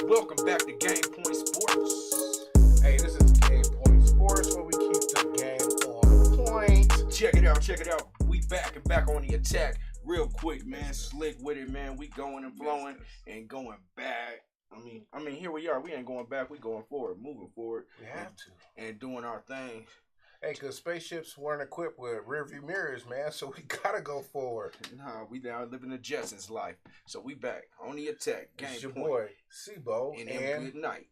Welcome back to Game Point Sports. Hey, this is Game Point Sports where we keep the game on point. Check it out. We back on the attack real quick, man. Slick with it, man. We going and flowing and going back. I mean, here we are. We ain't going back. We going forward, moving forward. We have to. And doing our thing. Hey, because spaceships weren't equipped with rearview mirrors, man, so we gotta go forward. Nah, we down living the Jetsons life. So we back on the attack. Game It's your Point. boy, Sibo, And and good night.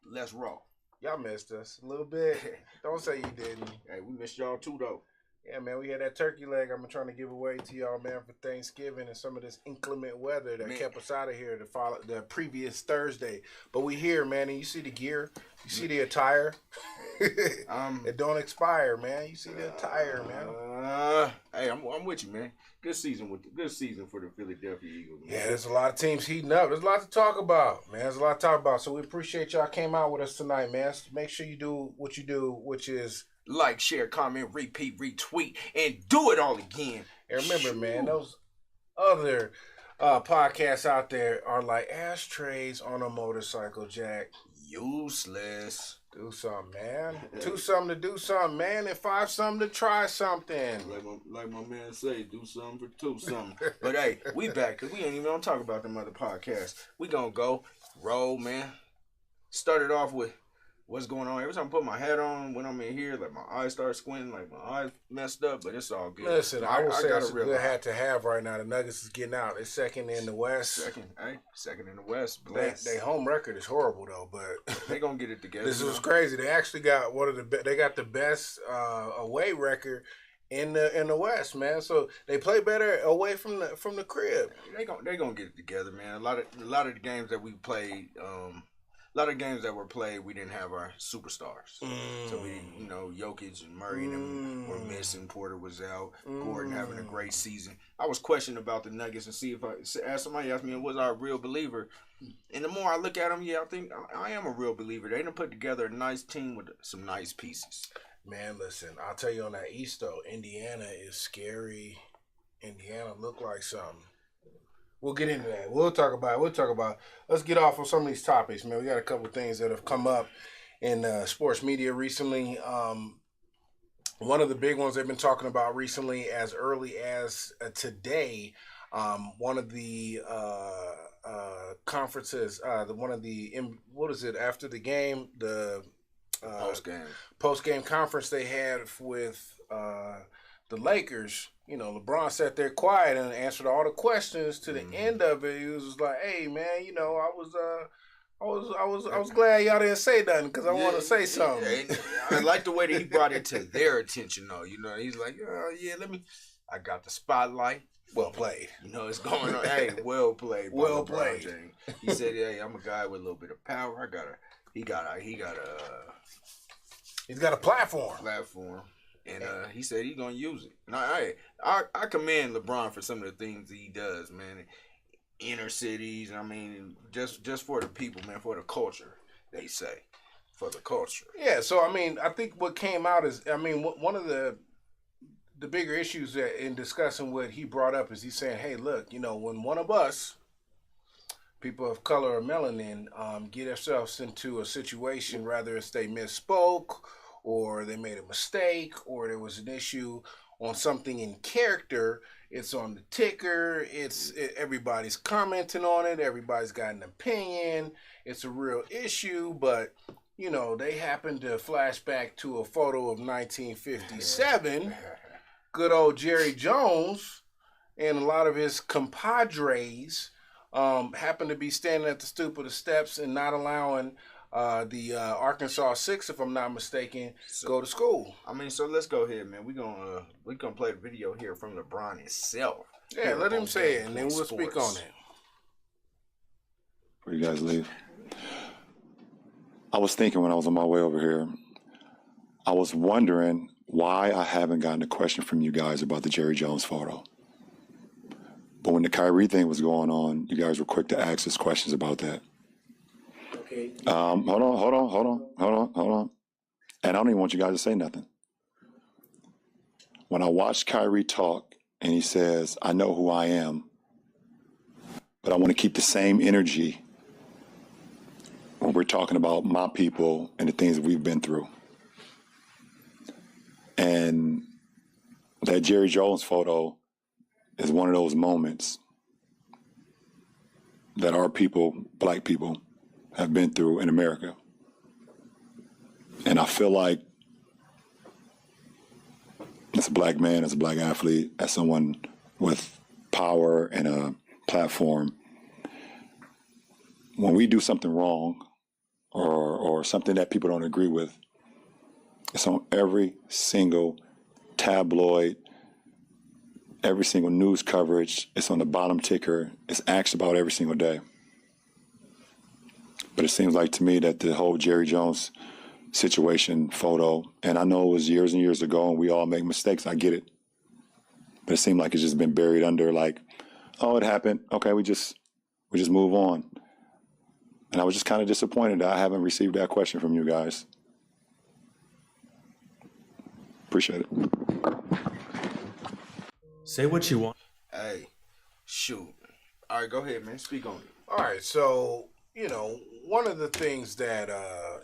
Let's roll. y'all missed us a little bit. Don't say you didn't. Hey, we missed y'all too, though. Yeah, man, we had that turkey leg I'm trying to give away to y'all, man, for Thanksgiving and some of this inclement weather that kept us out of here the previous Thursday. But we here, man, and you see the gear, you see the attire. It don't expire, man. You see the attire, man. Hey, I'm with you, man. Good season for the Philadelphia Eagles, man. Yeah, there's a lot of teams heating up. There's a lot to talk about, man. There's a lot to talk about. So we appreciate y'all came out with us tonight, man. So make sure you do what you do, which is like, share, comment, repeat, retweet, and do it all again. And remember, man, those other podcasts out there are like ashtrays on a motorcycle, Jack. Useless. Do something, man. Two something to do something, man, and five something to try something. Like my man say, do something for two something. But hey, we back because we ain't even gonna talk about them other podcasts. We gonna go roll, man. Started off with what's going on. Every time I put my hat on, when I'm in here, like my eyes start squinting, like my eyes messed up, but it's all good. Listen, I will say it's a good hat to have right now. The Nuggets is getting out. They're second in the West. Second in the West. They home record is horrible though, but they gonna get it together. This was crazy. They actually got they got the best away record in the West, man. So they play better away from the crib. They gonna get it together, man. A lot of the games that we played, a lot of games that were played, we didn't have our superstars. So we, Jokic and Murray and them were missing. Porter was out. Gordon having a great season. I was questioning about the Nuggets and see if somebody asked me, was I a real believer? And the more I look at them, I think I am a real believer. They done put together a nice team with some nice pieces. Man, listen, I'll tell you on that East, though, Indiana is scary. Indiana look like something. We'll get into that. We'll talk about it. Let's get off on some of these topics, man. We got a couple of things that have come up in sports media recently. One of the big ones they've been talking about recently, as early as today, one of the conferences, after the game, the post-game conference they had with the Lakers. LeBron sat there quiet and answered all the questions. To the end of it, he was just like, "Hey, man, I was glad y'all didn't say nothing because I want to say something." Yeah, I like the way that he brought it to their attention, though. He's like, I got the spotlight. Well played. It's going on. Hey, well played. Well played. James. He said, "Hey, I'm a guy with a little bit of power. He's got a platform. And he said he's gonna use it. And I commend LeBron for some of the things he does, man. Inner cities, just for the people, man, for the culture. They say, for the culture. Yeah. So I think what came out is, one of the bigger issues that in discussing what he brought up is he's saying, hey, look, when one of us, people of color or melanin, get ourselves into a situation, whether it's they misspoke or they made a mistake or there was an issue on something in character, it's on the ticker, everybody's commenting on it, everybody's got an opinion, it's a real issue, but they happen to flash back to a photo of 1957, good old Jerry Jones and a lot of his compadres happen to be standing at the stoop of the steps and not allowing the Arkansas 6, if I'm not mistaken, go to school. So let's go ahead, man. We're gonna play the video here from LeBron himself. Yeah, let him say it, and then we'll speak on it. Before you guys leave, I was thinking when I was on my way over here, I was wondering why I haven't gotten a question from you guys about the Jerry Jones photo. But when the Kyrie thing was going on, you guys were quick to ask us questions about that. Okay. Hold on. And I don't even want you guys to say nothing. When I watched Kyrie talk and he says, I know who I am, but I want to keep the same energy when we're talking about my people and the things that we've been through. And that Jerry Jones photo is one of those moments that our people, black people, have been through in America. And I feel like as a black man, as a black athlete, as someone with power and a platform, when we do something wrong or something that people don't agree with, it's on every single tabloid, every single news coverage. It's on the bottom ticker. It's asked about every single day. But it seems like to me that the whole Jerry Jones situation photo, and I know it was years and years ago and we all make mistakes, I get it. But it seemed like it's just been buried under like, oh, it happened. Okay, we just move on. And I was just kind of disappointed that I haven't received that question from you guys. Appreciate it. Say what you want. Hey, shoot. All right, go ahead, man. Speak on it. All right, so, one of the things that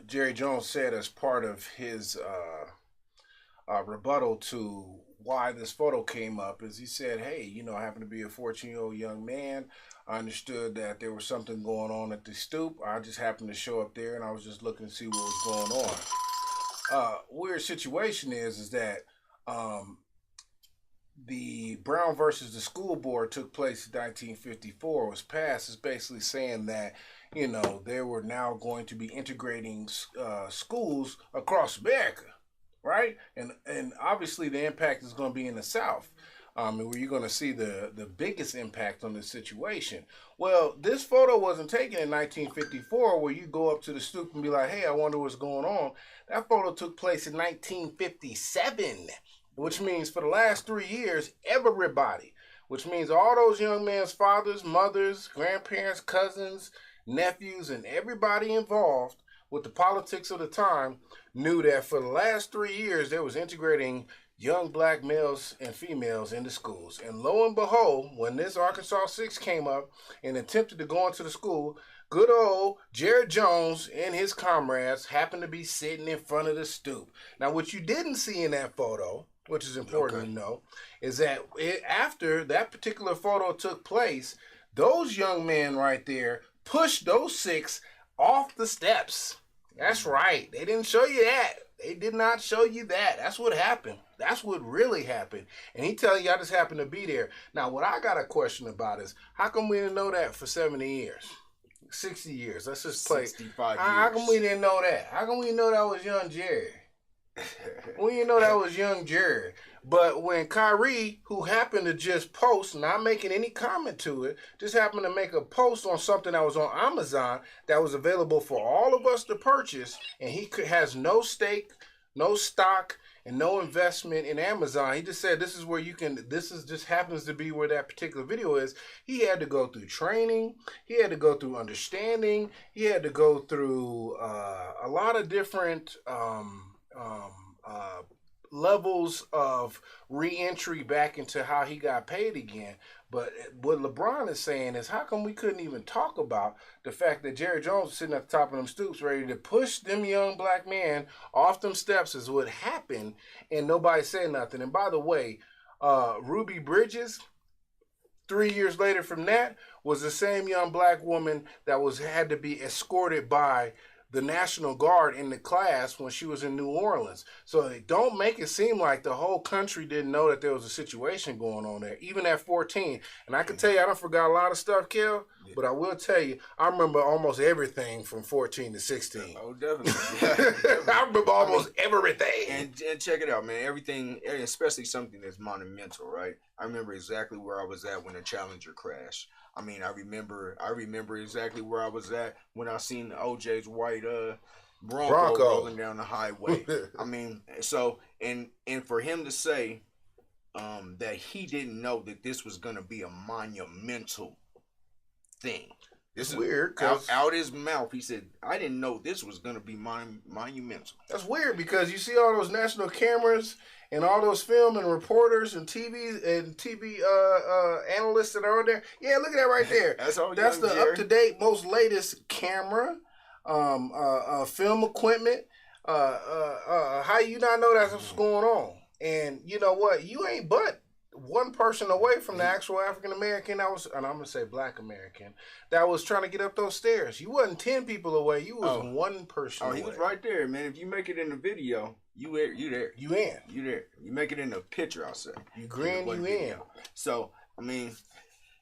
Jerry Jones said as part of his rebuttal to why this photo came up is he said, hey, you know, I happen to be a 14-year-old young man. I understood that there was something going on at the stoop. I just happened to show up there, and I was just looking to see what was going on. Weird situation is that the Brown versus the School Board took place in 1954, was passed. Is basically saying that, you know, they were now going to be integrating schools across America, right? And obviously the impact is going to be in the South. Where you're going to see the biggest impact on this situation. Well, this photo wasn't taken in 1954 where you go up to the stoop and be like, hey, I wonder what's going on. That photo took place in 1957, which means for the last 3 years, everybody, which means all those young men's fathers, mothers, grandparents, cousins, nephews, and everybody involved with the politics of the time knew that for the last 3 years, they was integrating young black males and females into schools. And lo and behold, when this Arkansas 6 came up and attempted to go into the school, good old Jared Jones and his comrades happened to be sitting in front of the stoop. Now, what you didn't see in that photo, which is important to know, is that after that particular photo took place, those young men right there pushed those 6 off the steps. That's right. They didn't show you that. They did not show you that. That's what happened. That's what really happened. And he telling you I just happened to be there. Now, what I got a question about is, how come we didn't know that for 70 years? 60 years. Let's just play. 65 years. How come we didn't know that? How come we didn't know that was young Jerry? We didn't know that was young Jerry. But when Kyrie, who happened to just post, not making any comment to it, just happened to make a post on something that was on Amazon that was available for all of us to purchase, and he has no stake, no stock, and no investment in Amazon. He just said this is where you can, this is just happens to be where that particular video is. He had to go through training. He had to go through understanding. He had to go through a lot of different levels of re-entry back into how he got paid again. But what LeBron is saying is, how come we couldn't even talk about the fact that Jerry Jones was sitting at the top of them stoops ready to push them young black men off them steps is what happened, and nobody said nothing. And by the way, Ruby Bridges, 3 years later from that, was the same young black woman that had to be escorted by the National Guard in the class when she was in New Orleans. So don't make it seem like the whole country didn't know that there was a situation going on there, even at 14. And I can tell you, I done forgot a lot of stuff, Kel, but I will tell you, I remember almost everything from 14 to 16. Oh, definitely. I remember almost everything. And check it out, man. Everything, especially something that's monumental, right? I remember exactly where I was at when the Challenger crashed. I mean, I remember exactly where I was at when I seen OJ's white Bronco rolling down the highway. I mean, so and for him to say that he didn't know that this was gonna be a monumental thing. This is weird. Out his mouth, he said, "I didn't know this was gonna be monumental." That's weird because you see all those national cameras and all those film and reporters and TV analysts that are on there. Yeah, look at that right there. That's the up-to-date, most latest camera, film equipment. How you not know that's what's going on? And you know what? You ain't but one person away from the actual African American that was, and I'm gonna say Black American, that was trying to get up those stairs. You wasn't 10 people away. You was one person away. He was right there, man. If you make it in the video, you there. You there. You make it in the picture, I'll say. You grin, you in. So, I mean,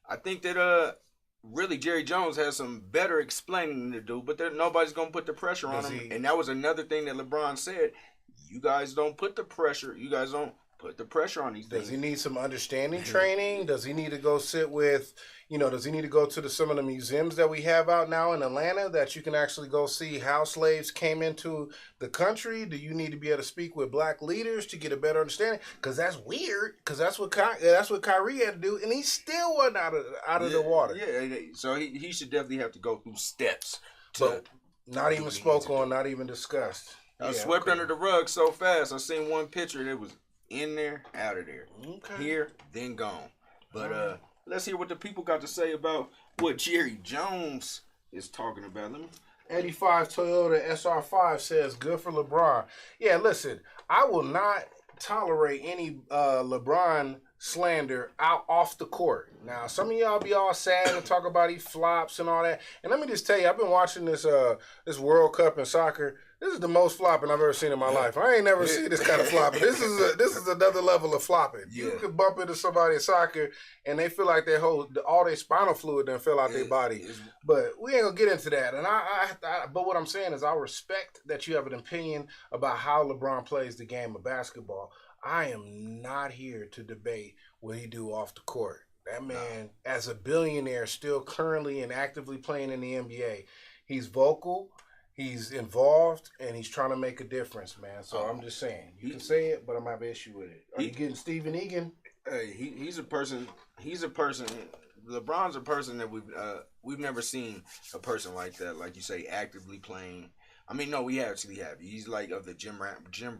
I think that really Jerry Jones has some better explaining to do, but nobody's gonna put the pressure on him. And that was another thing that LeBron said. You guys don't put the pressure. You guys don't put the pressure on these things. Does he need some understanding training? Does he need to go sit with, does he need to go to some of the museums that we have out now in Atlanta that you can actually go see how slaves came into the country? Do you need to be able to speak with black leaders to get a better understanding? Because that's weird, because that's what Kyrie had to do, and he still wasn't out of the water. Yeah, so he should definitely have to go through steps. But not even spoke on, not even discussed. I swept under the rug so fast. I seen one picture that was in there, out of there. Okay. Here, then gone. But let's hear what the people got to say about what Jerry Jones is talking about. 85 Toyota SR5 says, good for LeBron. Yeah, listen, I will not tolerate any LeBron slander out off the court. Now, some of y'all be all sad and talk about he flops and all that. And let me just tell you, I've been watching this World Cup in soccer. This is the most flopping I've ever seen in my life. I ain't never seen this kind of flopping. This is another level of flopping. Yeah. You could bump into somebody in soccer and they feel like all their spinal fluid done fell out their body. But we ain't gonna get into that. And but what I'm saying is I respect that you have an opinion about how LeBron plays the game of basketball. I am not here to debate what he do off the court. That man, as a billionaire, still currently and actively playing in the NBA, he's vocal. He's involved, and he's trying to make a difference, man. So I'm just saying. You can say it, but I'm going to have an issue with it. Are you getting Stephen Egan? Hey, he's a person. LeBron's a person that we've never seen a person like that, like you say, actively playing. I mean, no, we actually have. He's like of the Jim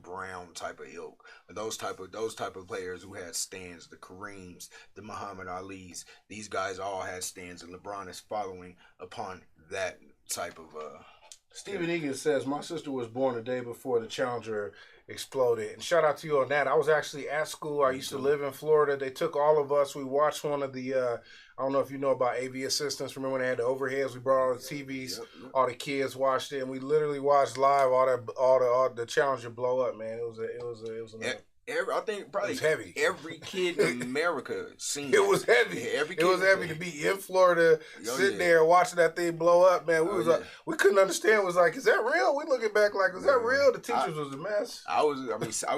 Brown type of ilk. Those type of players who had stands, the Kareems, the Muhammad Alis. These guys all had stands, and LeBron is following upon that type of Stephen Egan says, my sister was born the day before the Challenger exploded. And shout out to you on that. I was actually at school. I used to live in Florida. They took all of us. We watched one of the, I don't know if you know about AV Assistants. Remember when they had the overheads? We brought all the TVs. Yep. All the kids watched it. And we literally watched live all the Challenger blow up, man. It was I think probably heavy. Every kid in America seen it. It was heavy. It was heavy to be in Florida, sitting there watching that thing blow up, man. We couldn't understand. It was like, is that real? We looking back like, is that real? The teachers was a mess. I was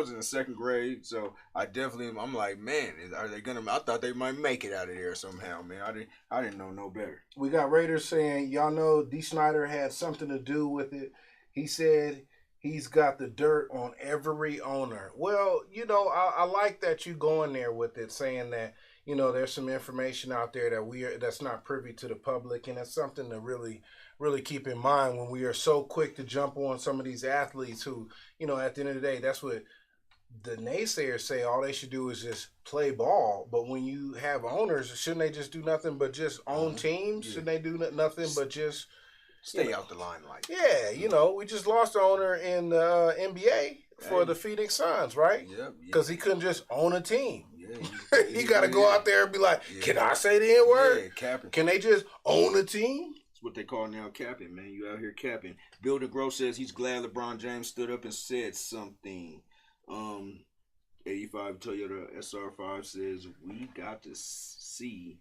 in the second grade, so I'm like, man, are they gonna? I thought they might make it out of there somehow, man. I didn't know no better. We got Raiders saying, y'all know D. Snyder had something to do with it. He said he's got the dirt on every owner. Well, I like that you going there with it, saying that, there's some information out there that's not privy to the public, and that's something to really, really keep in mind when we are so quick to jump on some of these athletes who, at the end of the day, that's what the naysayers say. All they should do is just play ball. But when you have owners, shouldn't they just do nothing but just own teams? Yeah. Shouldn't they do nothing but just stay out the limelight? Yeah, we just lost the owner in the NBA for the Phoenix Suns, right? Yep. Because he couldn't just own a team. Yeah, he got to go out there and be like, can I say the N-word? Yeah, capping. Can they just own a team? That's what they call now capping, man. You out here capping. Bill DeGros says he's glad LeBron James stood up and said something. 85 Toyota SR5 says we got to see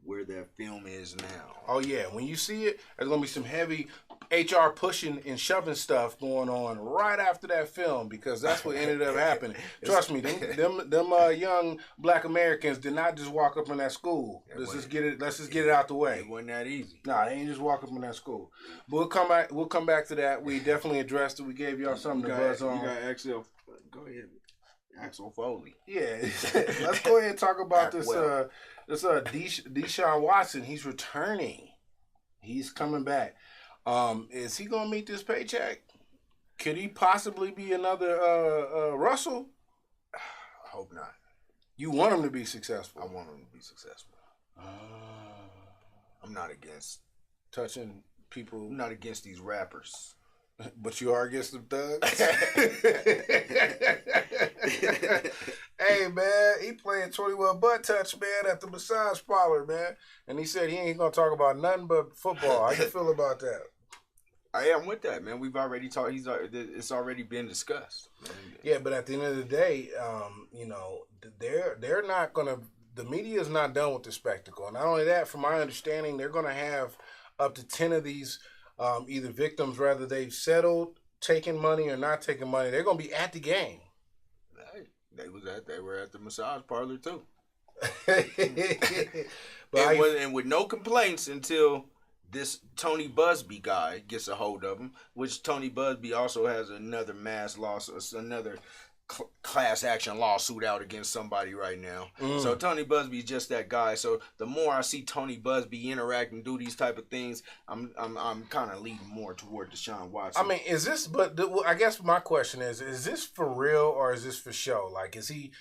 where that film is now. Oh, yeah. When you see it, there's going to be some heavy HR pushing and shoving stuff going on right after that film, because that's what ended up happening. Trust me, them young black Americans did not just walk up in that school. Let's just get it out the way. It wasn't that easy. Nah, they ain't just walk up in that school. But we'll come back to that. We definitely addressed it. We gave y'all something to buzz on. You got Axel. Go ahead. Axel Foley. Yeah. Let's go ahead and talk about this Deshaun Watson. He's returning. He's coming back. Is he gonna meet this paycheck? Could he possibly be another Russell? I hope not. You want him to be successful. I want him to be successful. I'm not against touching people. I'm not against these rappers. But you are against them thugs? Hey, man, he playing 21 butt touch, man, at the massage parlor, man. And he said he ain't going to talk about nothing but football. How you feel about that? I am with that, man. We've already talked. It's already been discussed. Yeah, but at the end of the day, they're not going to – the media is not done with the spectacle. And not only that, from my understanding, they're going to have up to 10 of these either victims, whether they've settled, taking money or not taking money. They're going to be at the game. They were at the massage parlor too. And with no complaints until this Tony Busby guy gets a hold of him, which Tony Busby also has another another class action lawsuit out against somebody right now. So Tony Busby is just that guy. So the more I see Tony Busby interact and do these type of things, I'm kind of leading more toward Deshaun Watson. I mean, is this? But I guess my question is this for real or is this for show? Like, is he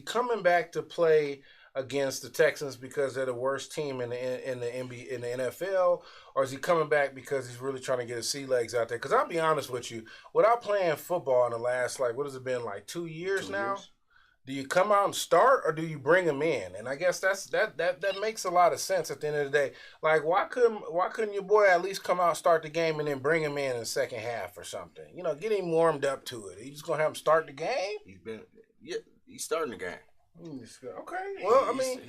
coming back to play against the Texans because they're the worst team in the NBA, in the NFL, or is he coming back because he's really trying to get his sea legs out there? Because I'll be honest with you, without playing football in the last, like, what has it been, like 2 years now? Do you come out and start, or do you bring him in? And I guess that makes a lot of sense at the end of the day. Like, why couldn't your boy at least come out, start the game, and then bring him in the second half or something? You know, get him warmed up to it. You just gonna have him start the game? He's starting the game. Okay. Well, I mean,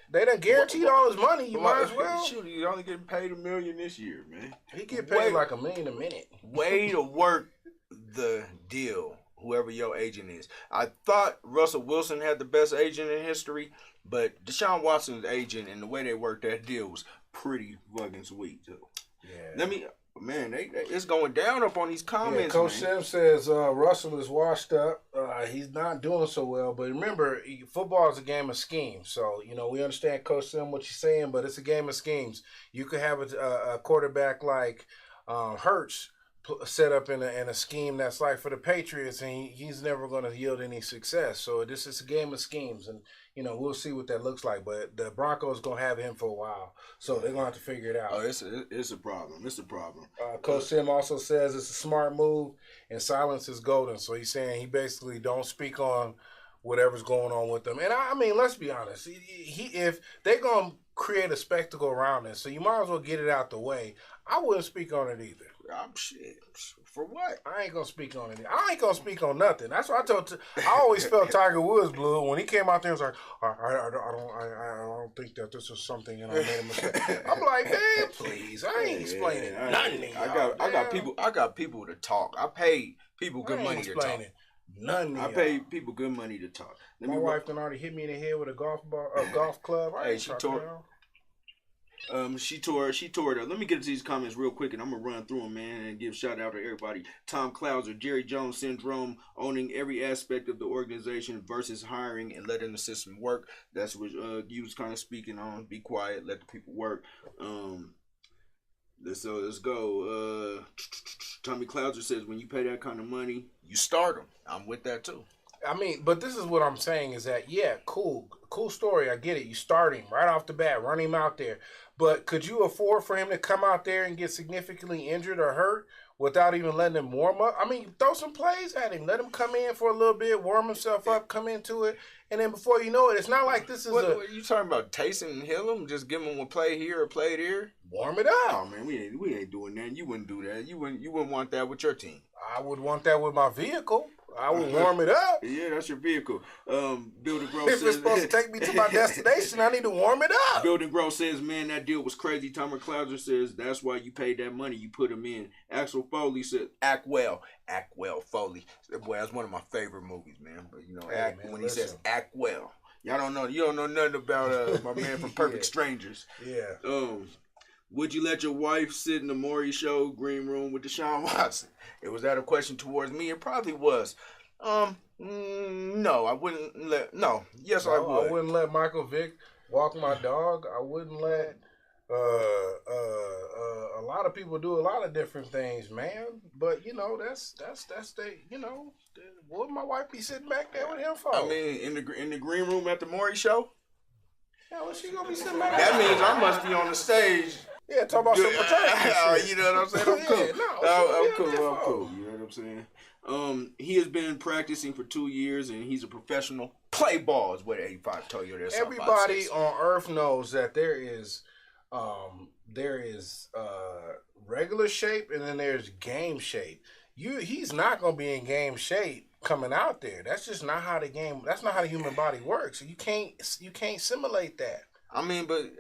they done guaranteed all his money. You might as well. Shoot, he's only getting paid $1 million this year, man. He get paid like $1 million a minute. Way to work the deal. Whoever your agent is. I thought Russell Wilson had the best agent in history, but Deshaun Watson's agent and the way they worked that deal was pretty fucking sweet, too. Yeah. It's going down up on these comments, Coach Sim says Russell is washed up. He's not doing so well. But remember, football is a game of schemes. So, you know, we understand, Coach Sim, what you're saying, but it's a game of schemes. You could have a quarterback like Hurts set up in a scheme that's like for the Patriots, and he's never going to yield any success. So this is a game of schemes, and you know we'll see what that looks like. But the Broncos going to have him for a while, so they're going to have to figure it out. Oh, it's a problem. It's a problem. Coach Sim also says it's a smart move, and silence is golden. So he's saying he basically don't speak on whatever's going on with them. And I mean, let's be honest. If they're going to create a spectacle around this, so you might as well get it out the way. I wouldn't speak on it either. I'm shit. For what? I ain't gonna speak on it. I ain't gonna speak on nothing. That's what I always felt Tiger Woods blue when he came out there. And was like, I don't think that this is something, and I made a mistake. I'm like, man, please, I ain't explaining nothing. I got people to talk. I pay people good money to talk. Nothing. I pay people good money to talk. My wife done already hit me in the head with a golf club. She tore it up. Let me get to these comments real quick, and I'm gonna run through them, man, and give shout out to everybody. Tom Clouser, Jerry Jones syndrome, owning every aspect of the organization versus hiring and letting the system work. That's what you was kind of speaking on. Be quiet, let the people work. Let's go. Tommy Clouser says, when you pay that kind of money, you start them. I'm with that too. I mean, but this is what I'm saying is that, yeah, cool story. I get it. You start him right off the bat, run him out there. But could you afford for him to come out there and get significantly injured or hurt without even letting him warm up? I mean, throw some plays at him. Let him come in for a little bit, warm himself up, come into it. And then before you know it, it's not like this is what are you talking about? Taysom Hill? Just give him a play here or play there? Warm it up. Oh, man, we ain't doing that. You wouldn't do that. You wouldn't want that with your team. I would want that with my vehicle. I would warm it up. Yeah, that's your vehicle. Building Growth says, if it's supposed to take me to my destination, I need to warm it up. Building Growth says, man, that deal was crazy. Thomas Clouser says, that's why you paid that money. You put him in. Axel Foley said, Act well, Foley. Boy, that's one of my favorite movies, man. But, you know, he says, act well. Y'all don't know. You don't know nothing about my man from Perfect Strangers. Yeah. Would you let your wife sit in the Maury show green room with Deshaun Watson? Was that a question towards me? It probably was. No, I wouldn't let. No, yes, I would. I wouldn't let Michael Vick walk my dog. I wouldn't let a lot of people do a lot of different things, man. But you know, that's would my wife be sitting back there with him for? I mean, in the green room at the Maury show. Yeah, well, she gonna be sitting back. That means I must be on the stage. Yeah, talk about some paternity. You know what I'm saying? I'm cool. I'm cool. You know what I'm saying? He has been practicing for 2 years, and he's a professional. Play ball is what 85 told you. Everybody on Earth knows that there is regular shape, and then there's game shape. He's not gonna be in game shape coming out there. That's just not how the game. That's not how the human body works. You can't simulate that. I mean, but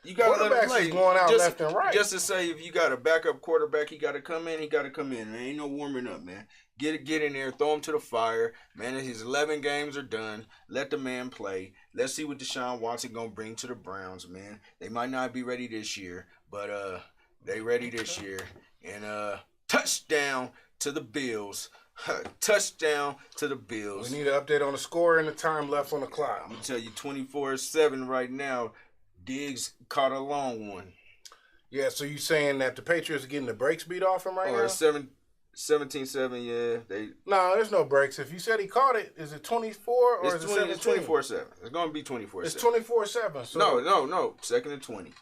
you got to let him play. Going out left and right. Just to say, if you got a backup quarterback, he got to come in. He got to come in. There ain't no warming up, man. Get in there, throw him to the fire, man. His 11 games are done. Let the man play. Let's see what Deshaun Watson gonna bring to the Browns, man. They might not be ready this year, but they ready this year. And touchdown to the Bills. Touchdown to the Bills. We need an update on the score and the time left on the clock. I'm gonna tell you, 24-7 right now. Diggs caught a long one. Yeah, so you saying that the Patriots are getting the brakes beat off him right now? Or 17-7, yeah. No, there's no breaks. If you said he caught it, is it 24 or is it 17? It's 24-7. It's going to be 24-7. It's 24-7. So No. Second and 20.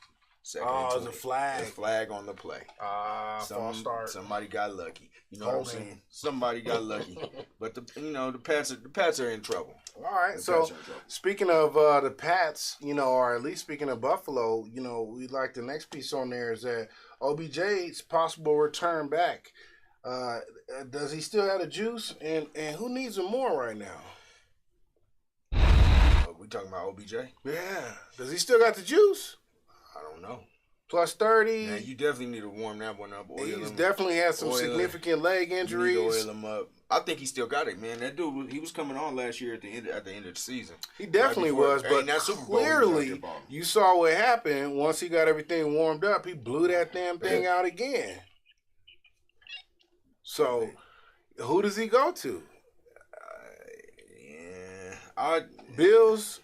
It's a flag. A flag on the play. False start. Somebody got lucky. You know what I'm saying? Somebody got lucky. But the Pats are in trouble. All right. So speaking of the Pats, or at least speaking of Buffalo, we like the next piece on there is that OBJ's possible return back. Does he still have the juice? And who needs him more right now? We talking about OBJ? Yeah. Does he still got the juice? I don't know. Plus 30. Yeah, you definitely need to warm that one up. He's definitely had some significant leg injuries. You need to oil him up. I think he still got it, man. That dude, he was coming on last year at the end of the season. He definitely was, but clearly you saw what happened once he got everything warmed up. He blew that damn thing out again. So, who does he go to? Bills.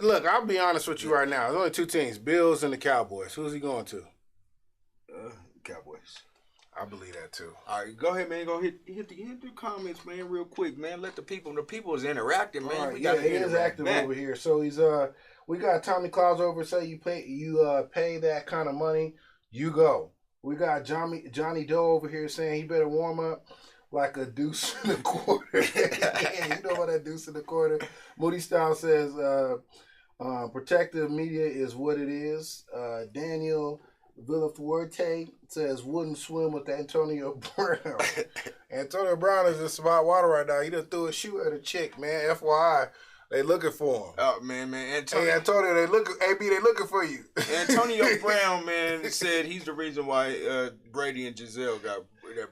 Look, I'll be honest with you right now. There's only two teams, Bills and the Cowboys. Who's he going to? Cowboys. I believe that too. All right, go ahead, man. Go hit the comments, man, real quick, man. Let the people is interacting, man. Right, he is active over here. So he's we got Tommy Clouds over say you pay that kind of money, you go. We got Johnny Doe over here saying he better warm up like a deuce in the quarter. Yeah, you know what that deuce in the quarter. Moody Style says protective media is what it is. Daniel Villafuerte says wouldn't swim with Antonio Brown. Antonio Brown is just about water right now. He done threw a shoe at a chick, man. FYI. They looking for him. Oh man, Antonio. Hey, Antonio, they looking for you. Antonio Brown, man, said he's the reason why Brady and Giselle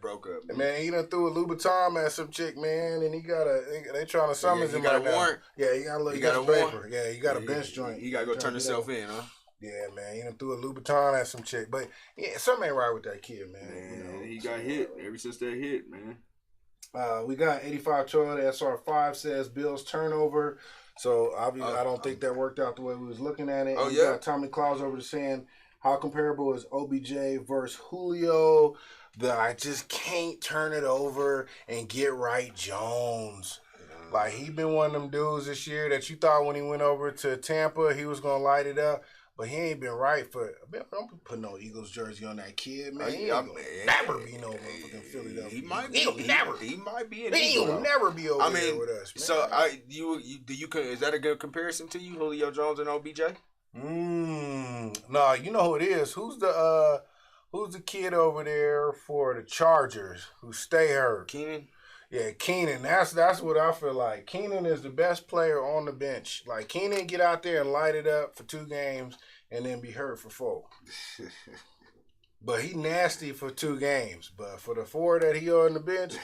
broke up. Man. Man, he done threw a Louboutin at some chick, man, and they trying to summons him right now. Warrant. Yeah, he got a little paper. Yeah, he got a bench joint. He got to go turn himself in, huh? Yeah, man, he done threw a Louboutin at some chick, but yeah, something ain't right with that kid, man. He got hit ever since that hit, man. We got 85 Toyota SR5 says Bills turnover. So obviously, I don't think that worked out the way we was looking at it. Oh, and yeah. Got Tommy Claus over to saying how comparable is OBJ versus Julio? I just can't turn it over and get right Jones. Like he been one of them dudes this year that you thought when he went over to Tampa he was gonna light it up. But he ain't been right for. Man, don't put no Eagles jersey on that kid, man. He ain't never be no motherfucking Philadelphia. He might be. He might be an Eagle. He'll never be over there with us, man. So is that a good comparison to you, Julio Jones and OBJ? No, you know who it is. Who's the kid over there for the Chargers who stay hurt? Keenan. Yeah, Keenan. That's what I feel like. Keenan is the best player on the bench. Like Keenan get out there and light it up for 2 games and then be hurt for 4. But he nasty for 2 games. But for the 4 that he on the bench,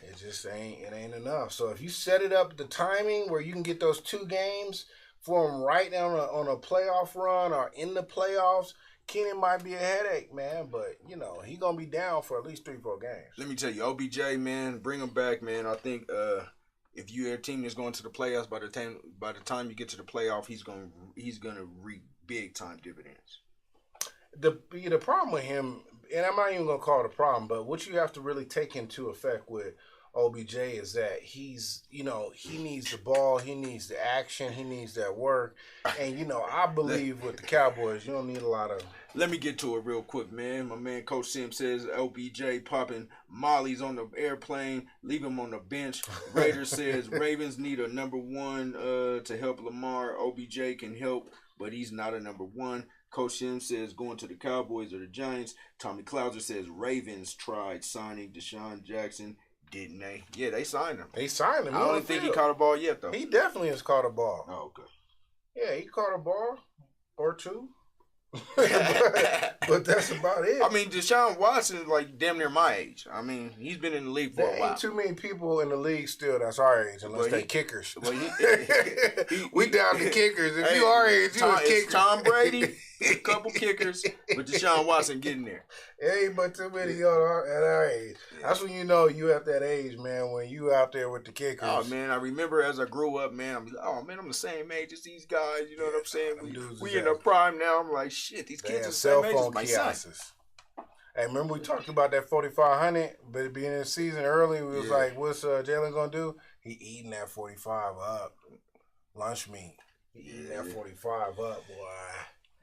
it just ain't enough. So if you set it up the timing where you can get those 2 games for him right on a playoff run or in the playoffs, Keenan might be a headache, man, but, he going to be down for at least 3-4 games. Let me tell you, OBJ, man, bring him back, man. I think if you're a team that's going to the playoffs, by the time you get to the playoff, he's going to reap big-time dividends. The problem with him, and I'm not even going to call it a problem, but what you have to really take into effect with OBJ is that he needs the ball, he needs the action, he needs that work. And, I believe with the Cowboys, you don't need a lot of... Let me get to it real quick, man. My man, Coach Sim, says OBJ popping mollies on the airplane, leave him on the bench. Raiders says Ravens need a number 1 to help Lamar. OBJ can help, but he's not a number 1. Coach Sim says going to the Cowboys or the Giants. Tommy Clouser says Ravens tried signing Deshaun Jackson. Didn't they? Yeah, they signed him. They signed him. I don't think he caught a ball yet, though. He definitely has caught a ball. Oh, okay. Yeah, he caught a ball or 2. but that's about it. I mean, Deshaun Watson is like damn near my age. I mean, he's been in the league for a while. There ain't too many people in the league still that's our age, unless they kickers. We down to kickers. If you our age, you a kicker. Tom Brady, a couple kickers, but Deshaun Watson getting there. There ain't but too many at our age. Yeah. That's when you know you at that age, man, when you out there with the kickers. Oh, man, I remember as I grew up, man, I'm the same age as these guys. You know what I'm saying? We in the prime now. I'm like, shit, these kids are the same age as my son. Hey, remember we talked about that 4,500, but being in the season early, we was like, what's Jalen gonna do? He eating that 45 up. Lunch meat. He eating that 45 up, boy.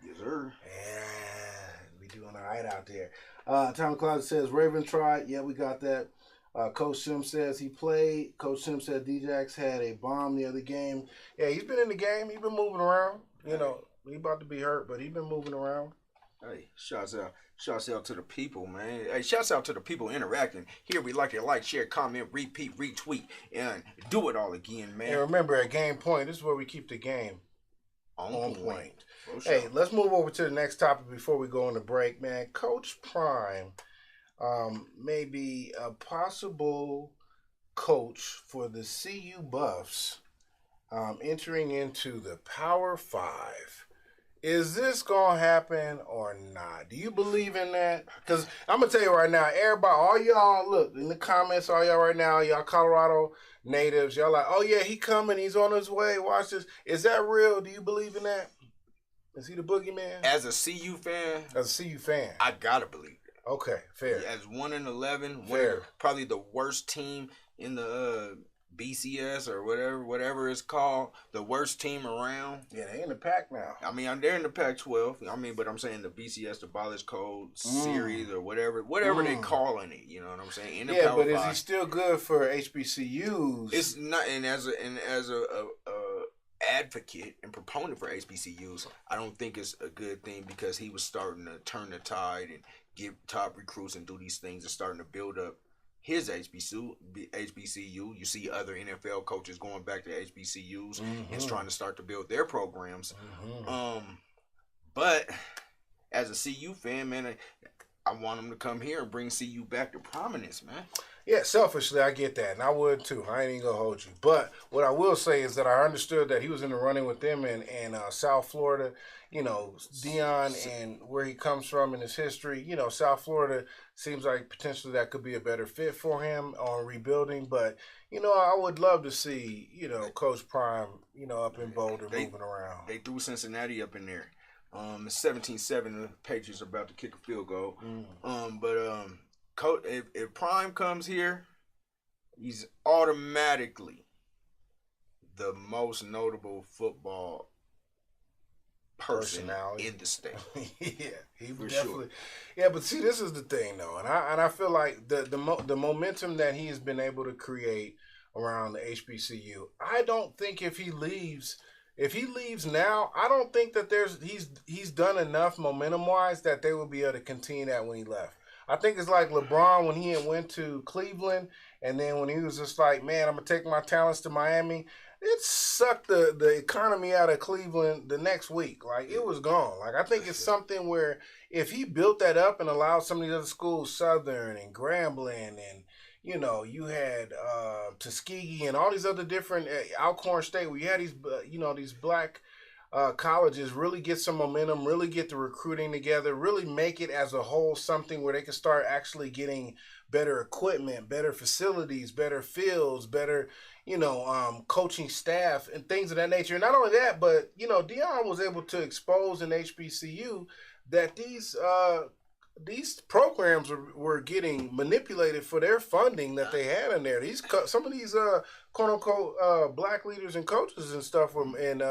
Yes, sir. Yeah, we doing all right out there. Tom Closet says Raven tried. Yeah, we got that. Coach Sim says he played. Coach Sim said D-Jax had a bomb the other game. Yeah, he's been in the game. He's been moving around. You know, he about to be hurt, but he's been moving around. Hey, shouts out to the people, man. Hey, shouts out to the people interacting. Here we like to share, comment, repeat, retweet, and do it all again, man. And remember, at Game Point, this is where we keep the game on point. Sure. Hey, let's move over to the next topic before we go on the break, man. Coach Prime may be a possible coach for the CU Buffs entering into the Power 5. Is this going to happen or not? Do you believe in that? Because I'm going to tell you right now, everybody, all y'all, look, in the comments, all y'all right now, y'all Colorado natives, y'all like, oh, yeah, he coming, he's on his way, watch this. Is that real? Do you believe in that? Is he the boogeyman? As a CU fan? As a CU fan. I got to believe it. Okay, fair. As 1-11, fair. Probably the worst team in the BCS or whatever it's called, the worst team around. Yeah, they in the pack now. I mean, they're in the Pac-12. I mean, but I'm saying the BCS, the Ballast Code series or whatever they calling it. You know what I'm saying? In the Power but 5. Is he still good for HBCUs? It's not. And as a advocate and proponent for HBCUs, I don't think it's a good thing because he was starting to turn the tide and get top recruits and do these things and starting to build up his HBCU. You see other NFL coaches going back to HBCUs and trying to start to build their programs. But as a CU fan, man, I want him to come here and bring CU back to prominence, man. Yeah, selfishly, I get that, and I would too. I ain't even gonna hold you. But what I will say is that I understood that he was in the running with them in South Florida. You know, Dion and where he comes from in his history. You know, South Florida seems like potentially that could be a better fit for him on rebuilding. But, you know, I would love to see, you know, Coach Prime, you know, up in Boulder moving around. They threw Cincinnati up in there. 17-7, the Patriots are about to kick a field goal. Coach, if Prime comes here, he's automatically the most notable football person in the state. Yeah, he would definitely. Sure. Yeah, but see, this is the thing, though, and I feel like the momentum that he has been able to create around the HBCU. I don't think if he leaves now, I don't think that he's done enough momentum wise that they will be able to continue that when he left. I think it's like LeBron when he went to Cleveland, and then when he was just like, man, I'm gonna take my talents to Miami. It sucked the economy out of Cleveland the next week. Like, it was gone. Like, I think it's something where if he built that up and allowed some of these other schools, Southern and Grambling, and, you know, you had Tuskegee and all these other different, Alcorn State, where you had these, these black colleges really get some momentum, really get the recruiting together, really make it as a whole something where they can start actually getting better equipment, better facilities, better fields, better, coaching staff and things of that nature. And not only that, but, Dion was able to expose in HBCU that these programs were getting manipulated for their funding that they had in there. Some of these quote unquote black leaders and coaches and stuff and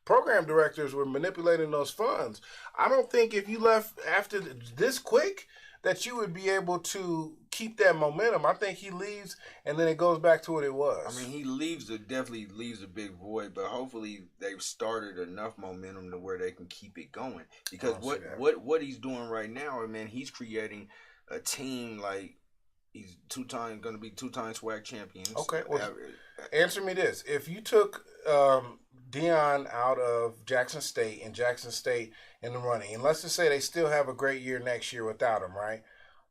program directors were manipulating those funds. I don't think if you left after this quick that you would be able to keep that momentum. I think he leaves and then it goes back to what it was. I mean, he definitely leaves a big void, but hopefully they've started enough momentum to where they can keep it going. Because what he's doing right now, man, he's creating a team like he's going to be two-time SWAC champions. Okay, well, answer me this: if you took Dion out of Jackson State and Jackson State in the running, and let's just say they still have a great year next year without him, right?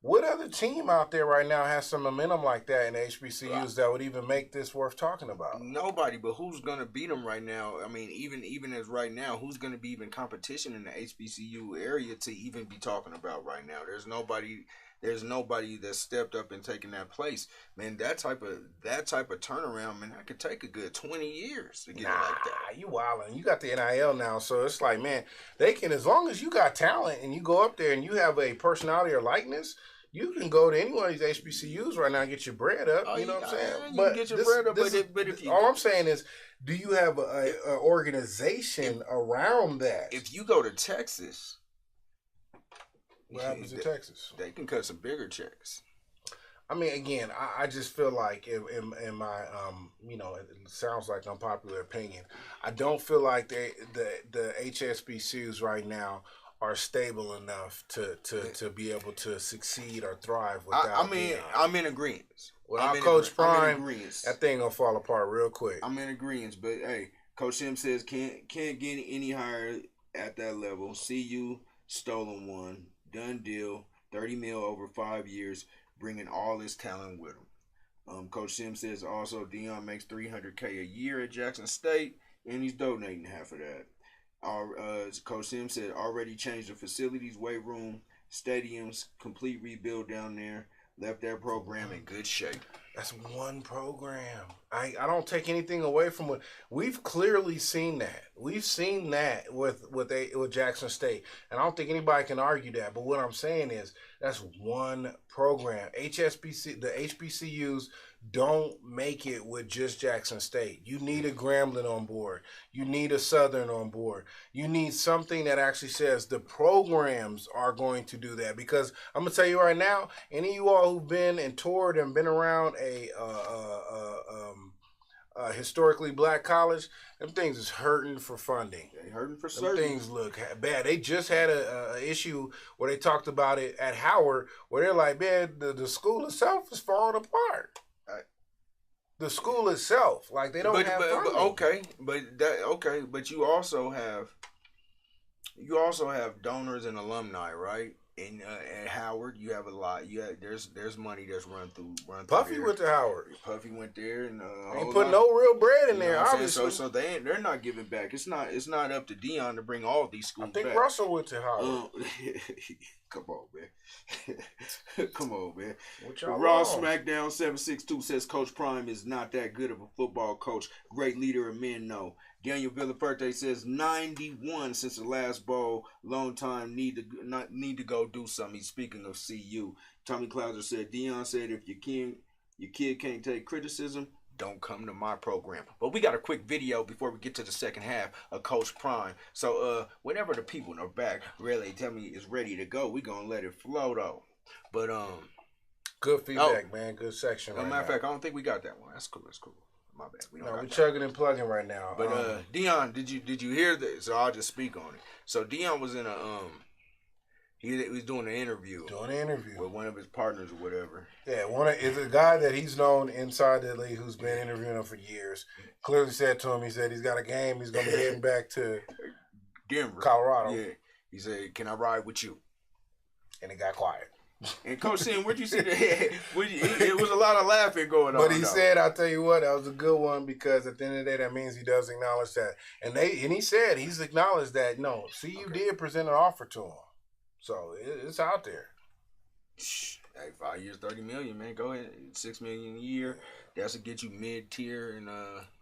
What other team out there right now has some momentum like that in the HBCUs that would even make this worth talking about? Nobody, but who's going to beat them right now? I mean, even as right now, who's going to be even competition in the HBCU area to even be talking about right now? There's nobody There's nobody that stepped up and taken that place. Man, that type of turnaround, man, that could take a good 20 years to get it like that. You wildin'. You got the NIL now, so it's like, man, they can, as long as you got talent and you go up there and you have a personality or likeness, you can go to any one of these HBCUs right now and get your bread up. You know what I'm saying? You can get your bread up, but if you, all I'm saying is, do you have a organization around that? If you go to Texas, what happens in Texas? They can cut some bigger checks. I mean, again, I just feel like in my you know, it sounds like unpopular opinion. I don't feel like the HSBCUs right now are stable enough to be able to succeed or thrive without. I'm in agreement. Without Coach Prime, that thing gonna fall apart real quick. I'm in agreement, but hey, Coach Sim says can't get any higher at that level. CU stolen one, done deal, $30 million over 5 years, bringing all this talent with him. Coach Sim says also Deion makes $300K a year at Jackson State, and he's donating half of that. Coach Sim said already changed the facilities, weight room, stadiums, complete rebuild down there. Left that program in good shape. That's one program. I don't take anything away from it. We've clearly seen that. We've seen that with Jackson State, and I don't think anybody can argue that. But what I'm saying is that's one program. The HBCUs don't make it with just Jackson State. You need a Grambling on board. You need a Southern on board. You need something that actually says the programs are going to do that. Because I'm going to tell you right now, any of you all who've been and toured and been around a historically black college, them things is hurting for funding. They hurting for certain. Them things look bad. They just had a issue where they talked about it at Howard, where they're like, man, the school itself is falling apart. The school itself, like they don't have funding. But you also have donors and alumni, right? And at Howard, you have a lot. There's money that's run through. Puffy went to Howard. Puffy went there, and ain't put no real bread in there. Obviously, so they're not giving back. It's not up to Deion to bring all these schools back. I think Russell went to Howard. Come on, man. Come on, man. Raw SmackDown 762 says Coach Prime is not that good of a football coach. Great leader of men, no. Daniel Villaferte says 91 since the last bowl. Long time need to go do something. He's speaking of CU. Tommy Clouser said Deion said if your kid can't take criticism, don't come to my program. But we got a quick video before we get to the second half of Coach Prime. So whenever the people in the back really tell me it's ready to go, we gonna let it flow though. But good feedback, man. Good section. As a matter of fact, I don't think we got that one. That's cool. My bad. We're chugging and plugging right now. But Deion, did you hear this? So I'll just speak on it. So Deion was in a he was doing an interview. With one of his partners or whatever. Yeah, is a guy that he's known inside the league who's been interviewing him for years. Clearly said to him, he said he's got a game. He's going to be heading back to Denver, Colorado. Yeah. He said, "Can I ride with you?" And it got quiet. And Coach Sim, where'd you see that? It was a lot of laughing going on. But he said, I'll tell you what, that was a good one because at the end of the day, that means he does acknowledge that. And he said he's acknowledged that, no, CU did present an offer to him. So it's out there. Hey, 5 years, $30 million, man. Go ahead, $6 million a year. That's to get you mid-tier in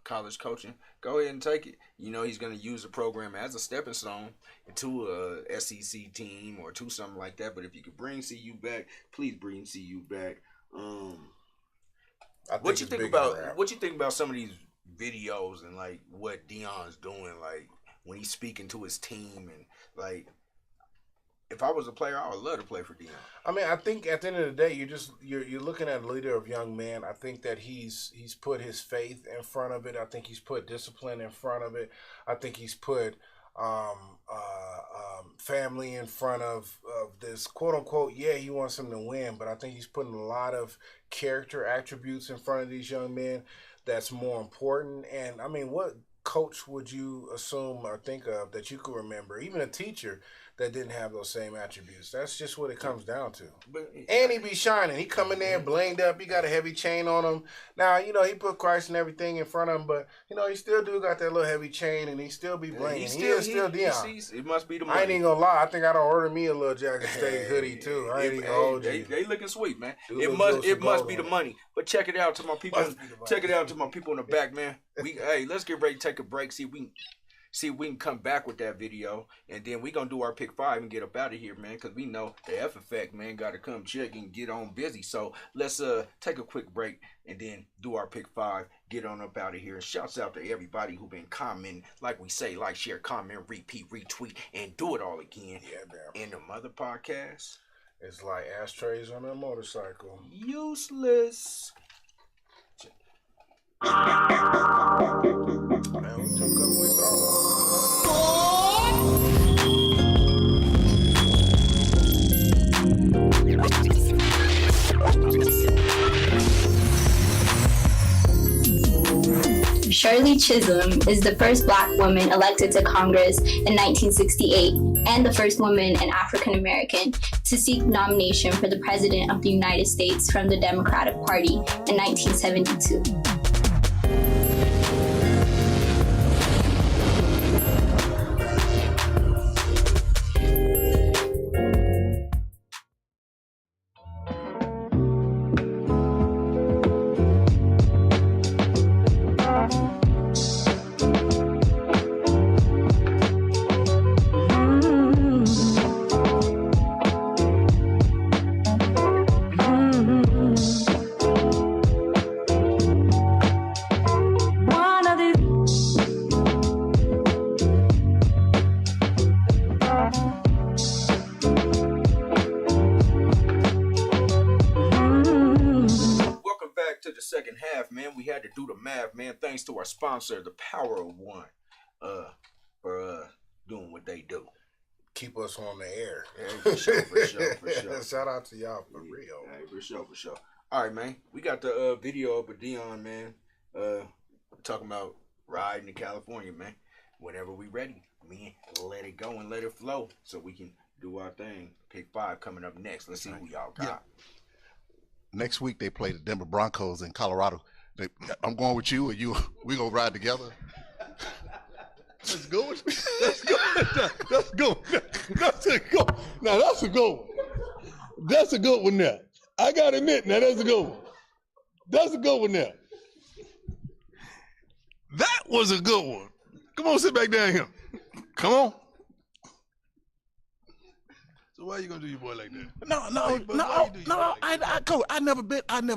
college coaching. Go ahead and take it. You know he's going to use the program as a stepping stone to a SEC team or to something like that. But if you could bring CU back, please bring CU back. What you think about some of these videos and like what Deion's doing, like when he's speaking to his team and like. If I was a player, I would love to play for Deion. I mean, I think at the end of the day, you're looking at a leader of young men. I think that he's put his faith in front of it. I think he's put discipline in front of it. I think he's put family in front of this quote unquote. Yeah, he wants them to win, but I think he's putting a lot of character attributes in front of these young men. That's more important. And I mean, what coach would you assume or think of that you could remember, even a teacher, that didn't have those same attributes. That's just what it comes down to. But, And he be shining. He come in there blinged up. He got a heavy chain on him. Now, you know, he put Christ and everything in front of him, but, you know, he still do got that little heavy chain, and he still be blinging. He still Dion. It must be the money. I ain't even gonna lie. I think I done ordered me a little Jackson State hoodie, too. I ain't even gonna hold you. They looking sweet, man. Dude, It must be the money. But check it out to my people. Check it out to my people in the back, man. Let's get ready to take a break. See if we can come back with that video, and then we gonna do our pick 5 and get up out of here, man. Cause we know the F effect, man, gotta come check and get on busy. So let's take a quick break and then do our pick 5. Get on up out of here. And shouts out to everybody who been commenting, like we say, like, share, comment, repeat, retweet, and do it all again. Yeah, damn. In the mother podcast. It's like ashtrays on a motorcycle. Useless. Man, we took a couple weeks off. Shirley Chisholm is the first Black woman elected to Congress in 1968 and the first woman and African American to seek nomination for the President of the United States from the Democratic Party in 1972. Thanks to our sponsor, the Power of One, for doing what they do. Keep us on the air. Yeah, for sure. Shout out to y'all for real. Hey, for sure. All right, man. We got the video up with Dion, man. Talking about riding to California, man. Whenever we ready, man, let it go and let it flow so we can do our thing. Pick 5 coming up next. Let's see who y'all got. Yeah. Next week they play the Denver Broncos in Colorado. I'm going with you, and we gonna ride together. Let's go. Let's go. That's a good. Now that's a good one. That's a good one. Now I gotta admit, now that's a good one. That's a good one. Now that was a good one. Come on, sit back down here. Come on. So why you gonna do your boy like that? No. Coach, I never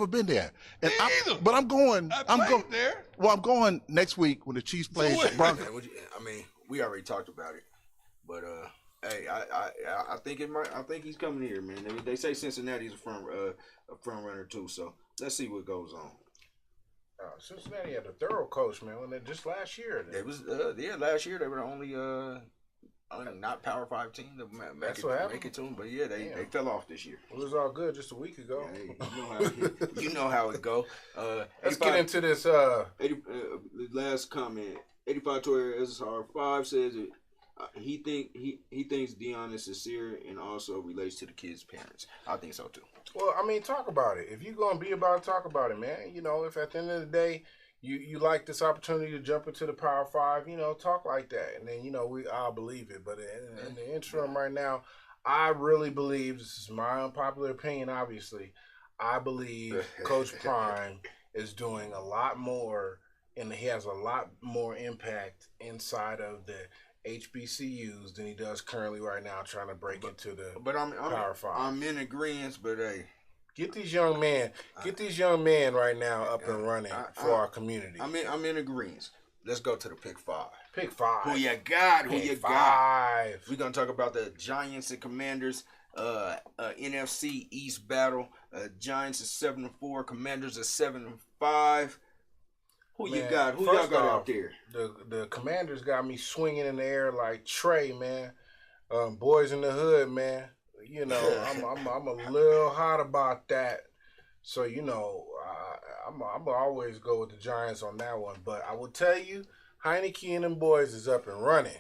been there. And Me either. But I'm going. I'm going there. Well, I'm going next week when the Chiefs play Broncos. I mean, we already talked about it, but hey, I think it might. I think he's coming here, man. They say Cincinnati's a front runner too. So let's see what goes on. Cincinnati had a thorough coach, man. When just last year, it was last year they were the only not Power 5 team to make it to them, but yeah, they fell off this year. It was all good just a week ago. Hey, you know how it go. Let's get into this. Last comment. 85 Toyer SR5 says it. He thinks Dion is sincere and also relates to the kids' parents. I think so too. Well, I mean, talk about it. If you're gonna be about it, talk about it, man. You know, if at the end of the day you like this opportunity to jump into the Power 5, you know, talk like that, and then I'll believe it. But in the interim right now, I really believe, this is my unpopular opinion, obviously, I believe Coach Prime is doing a lot more, and he has a lot more impact inside of the HBCUs than he does currently right now, trying to break into the Power 5. I'm in agreement, but hey. Get these young men right now up and running for our community. I'm in agreement. Let's go to the pick 5. Pick 5. Who you got? Five. We're gonna talk about the Giants and Commanders. NFC East battle. Giants is 7-4. Commanders is 7-5. Who you got? Who y'all got out there? The Commanders got me swinging in the air like Trey, man. Boys in the hood, man. You know, I'm a little hot about that. So, you know, I'm always go with the Giants on that one. But I will tell you, Heineke and them boys is up and running.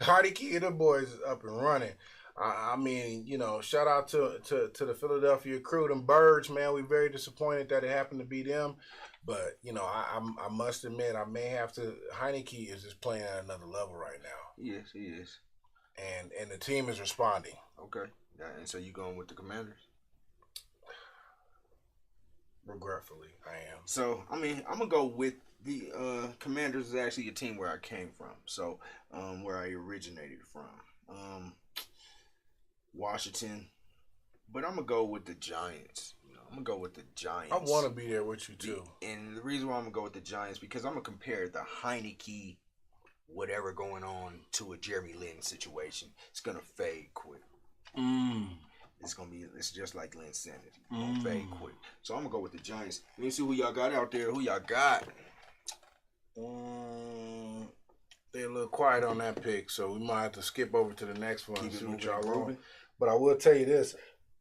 Heineke and the boys is up and running. I mean, you know, shout out to the Philadelphia crew, them Birds, man. We're very disappointed that it happened to be them. But, you know, I must admit, I may have to. Heineke is just playing at another level right now. Yes, he is. And the team is responding. Okay. And so you going with the Commanders? Regretfully, I am. So, I mean, I'm going to go with the Commanders is actually a team where I came from. So, where I originated from. Washington. But I'm going to go with the Giants. You know, I'm going to go with the Giants. I want to be there with you, too. And the reason why I'm going to go with the Giants, because I'm going to compare the Heineke, whatever going on, to a Jeremy Lin situation. It's going to fade quick. It's just like Lynn said. It's going to fade quick. So I'm going to go with the Giants. Let me see who y'all got out there. Who y'all got? They're a little quiet on that pick, so we might have to skip over to the next one and see what y'all moving. moving. But I will tell you this,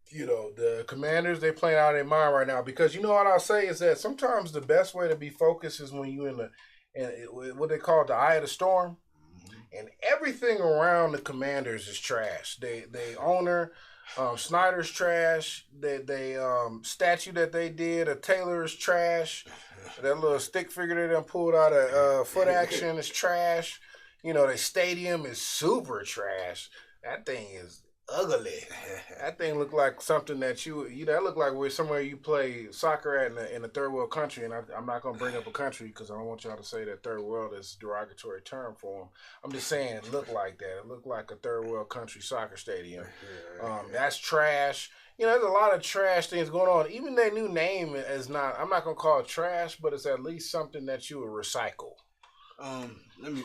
you know, the Commanders, they playing out of their mind right now, because you know what I'll say is that sometimes the best way to be focused is when you in what they call the eye of the storm, and everything around the Commanders is trash. They owner, Snyder's trash. They statue that they did, a Taylor is trash. That little stick figure they done pulled out of Foot Action is trash. You know, their stadium is super trash. That thing is ugly. That thing look like something that that look like where somewhere you play soccer at in a third world country. And I'm not gonna bring up a country because I don't want y'all to say that third world is a derogatory term for them. I'm just saying it looked like that. It looked like a third world country soccer stadium. That's trash. You know, there's a lot of trash things going on. Even their new name is not. I'm not gonna call it trash, but it's at least something that you would recycle. Let me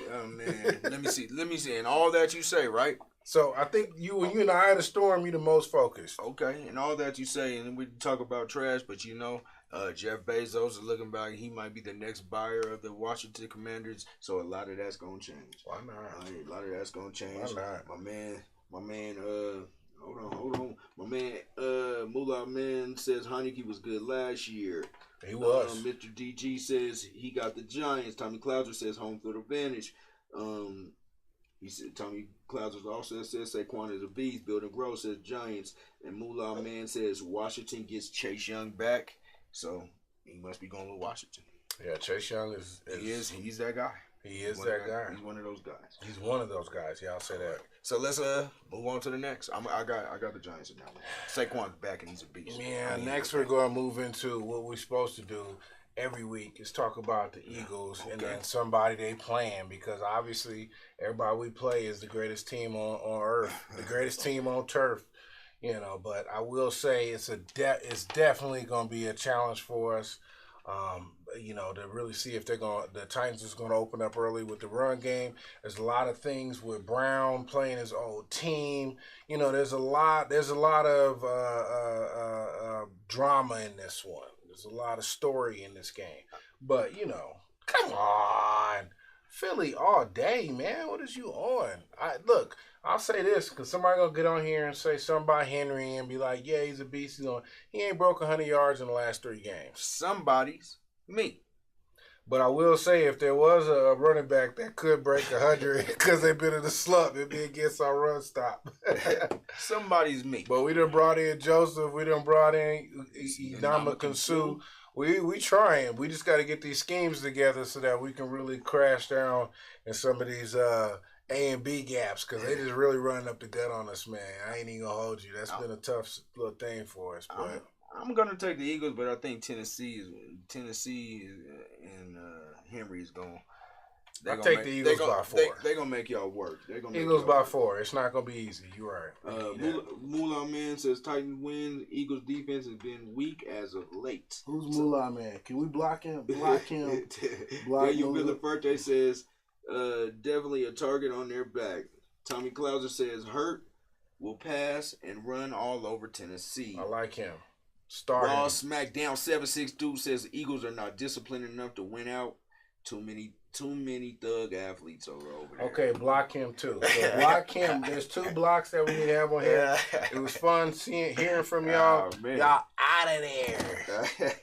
see. And all that you say, right? So I think when you're in the eye of the storm, you're the most focused. Okay, and all that you say, and we talk about trash, but you know, Jeff Bezos is looking back. He might be the next buyer of the Washington Commanders, so a lot of that's gonna change. Why not? A lot of that's gonna change. Why not? My man. Hold on. My man, Mullah Man says Heineke was good last year. He was. Mr. DG says he got the Giants. Tommy Clouser says home field advantage. He said Tommy Clouser also says Saquon is a beast. Building Grove says Giants. And Mullah Man says Washington gets Chase Young back. So he must be going with Washington. Yeah, Chase Young is he's that guy. He is that guy. He's one of those guys. He's one of those guys. Yeah, I'll say that. So let's move on to the next. I got the Giants in that one. Saquon's back and he's a beast. Yeah, next we're going to move into what we're supposed to do every week is talk about the Eagles and then somebody they playing, because obviously everybody we play is the greatest team on earth, the greatest team on turf, you know. But I will say it's definitely going to be a challenge for us. You know, to really see if the Titans is going to open up early with the run game. There's a lot of things with Brown playing his old team. You know, there's a lot of drama in this one. There's a lot of story in this game. But, you know, come on. Philly all day, man. What is you on? Look, I'll say this, because somebody going to get on here and say something about Henry and be like, yeah, he's a beast. He ain't broke 100 yards in the last 3 games. Somebody's me. But I will say, if there was a running back that could break 100 because they've been in the slump, it'd be against our run stop. Somebody's me. But we done brought in Joseph. We done brought in Ndamukong Suh. We trying. We just got to get these schemes together so that we can really crash down in some of these A and B gaps, because they just really running up the gut on us, man. I ain't even going to hold you. That's been a tough little thing for us. But I'm gonna take the Eagles, but I think Tennessee and Henry is going. I'll take the Eagles by 4. They're gonna make y'all work. Eagles by 4. It's not gonna be easy. You're right. Mullah Man says Titans win. Eagles defense has been weak as of late. Who's Mullah Man? Can we block him? Block him. Daniel Villaferte says definitely a target on their back. Tommy Clouser says hurt, will pass and run all over Tennessee. I like him. Raw SmackDown 76 dude says Eagles are not disciplined enough to win out. Too many thug athletes over there. Okay, block him too. So block him. There's 2 blocks that we need to have on here. It was fun hearing from y'all. Oh, man. Y'all out of there.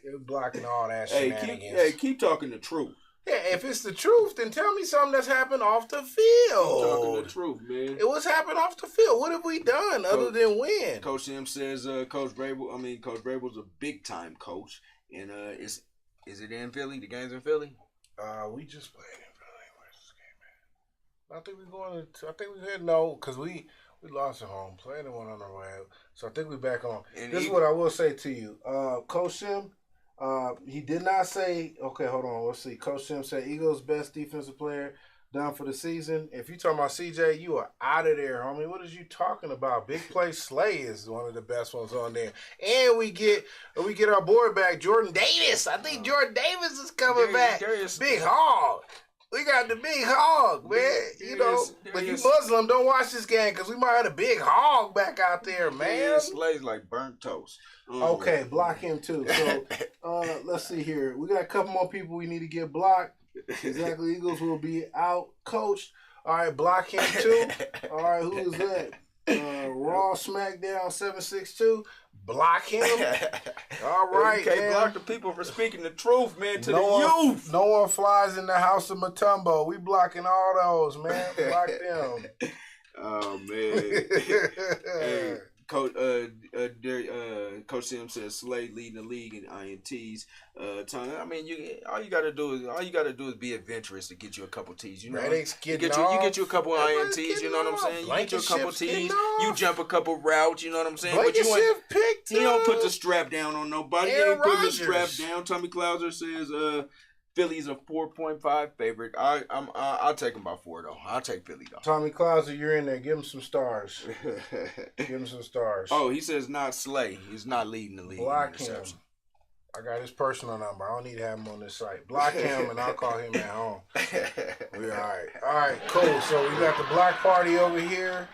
You're blocking all that shenanigans. Keep talking the truth. Yeah, if it's the truth, then tell me something that's happened off the field. Talking the truth, man. It was happened off the field. What have we done other than win? Coach M says Coach Vrabel's a big time coach, and is it in Philly? The game's in Philly. We just played in Philly. Where's this game at? I think we're going to. I think we had no because we lost at home. Played one on our way out. So I think we're back on. And this is what I will say to you, Coach Sim. He did not say. Okay, hold on. Let's see. Coach Sim said Eagles' best defensive player done for the season. If you talking about CJ, you are out of there, homie. What is you talking about? Big Play Slay is one of the best ones on there. And we get our boy back, Jordan Davis. I think Jordan Davis is coming back. Big Hog. We got the big hog, man. But you Muslim, don't watch this game because we might have a big hog back out there, man. Slays like burnt toast. Okay, block him too. So let's see here. We got a couple more people we need to get blocked. Exactly, Eagles will be out coached. All right, block him too. All right, who is that? Raw SmackDown 762. Block him. All right, you can't man. block the people for speaking the truth, man, to the youth. No one flies in the house of Matumbo. We blocking all those, man. Block them. Oh, man. Hey, Coach Sim says Slade leading the league in INTs. I mean, all you gotta do is be adventurous to get you a couple T's. You know, you get you a couple INTs. You know what I'm saying? You get you a couple T's. You jump a couple routes. You know what I'm saying? But he don't put the strap down on nobody. He ain't putting the strap down. Tommy Clouser says Philly's a 4.5 favorite. I'll take him by 4 though. I'll take Philly though. Tommy Clouser, you're in there. Give him some stars. Give him some stars. Oh, he says not Slay. He's not leading the league. Block him. I got his personal number. I don't need to have him on this site. Block him and I'll call him at home. We all right. All right, cool. So we got the block party over here.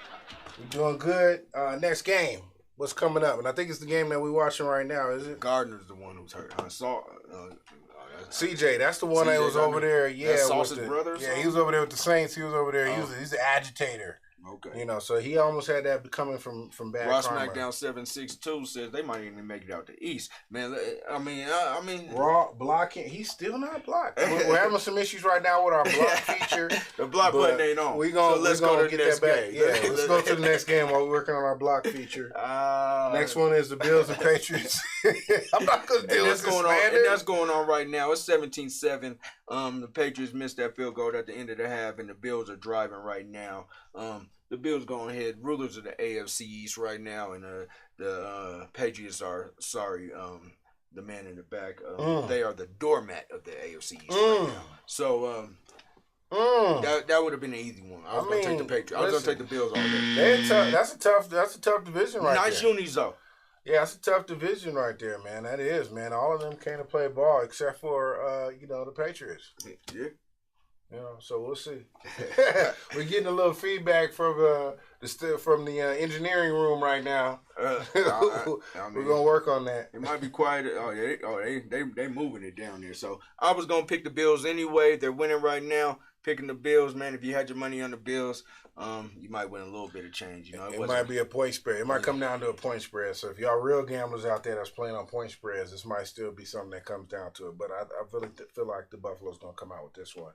We're doing good. Next game. What's coming up? And I think it's the game that we're watching right now, is it? Gardner's the one who's hurt. I saw CJ, that's the one that was over there. Yeah, Sauce's brother. Yeah, he was over there with the Saints. He was over there. He's the agitator. Okay. So he almost had that coming from bad Raw karma. SmackDown 762 says they might even make it out the East. Man, I mean, Raw blocking. He's still not blocked. We're having some issues right now with our block feature. The block button ain't on. Let's go to the next game. Yeah, let's go to the next game while we're working on our block feature. Next one is the Bills and Patriots. I'm not going to deal with this, man. And that's going on right now. It's 17-7. The Patriots missed that field goal at the end of the half, and the Bills are driving right now. The Bills going ahead, rulers of the AFC East right now, and the Patriots are, the man in the back. They are the doormat of the AFC East right now. So that would have been an easy one. I was going to take the Patriots. I was going to take the Bills all day. That's a tough division right there. Nice unis though. Yeah, that's a tough division right there, man. That is, man. All of them can't play ball except for the Patriots. Yeah. So we'll see. We're getting a little feedback from the engineering room right now. We're gonna work on that. It might be quiet. They moving it down there. So I was gonna pick the Bills anyway. They're winning right now. Picking the Bills, man. If you had your money on the Bills, you might win a little bit of change. It might be a point spread. It might come down to a point spread. So if y'all real gamblers out there that's playing on point spreads, this might still be something that comes down to it. But I really feel like the Buffalo's gonna come out with this one.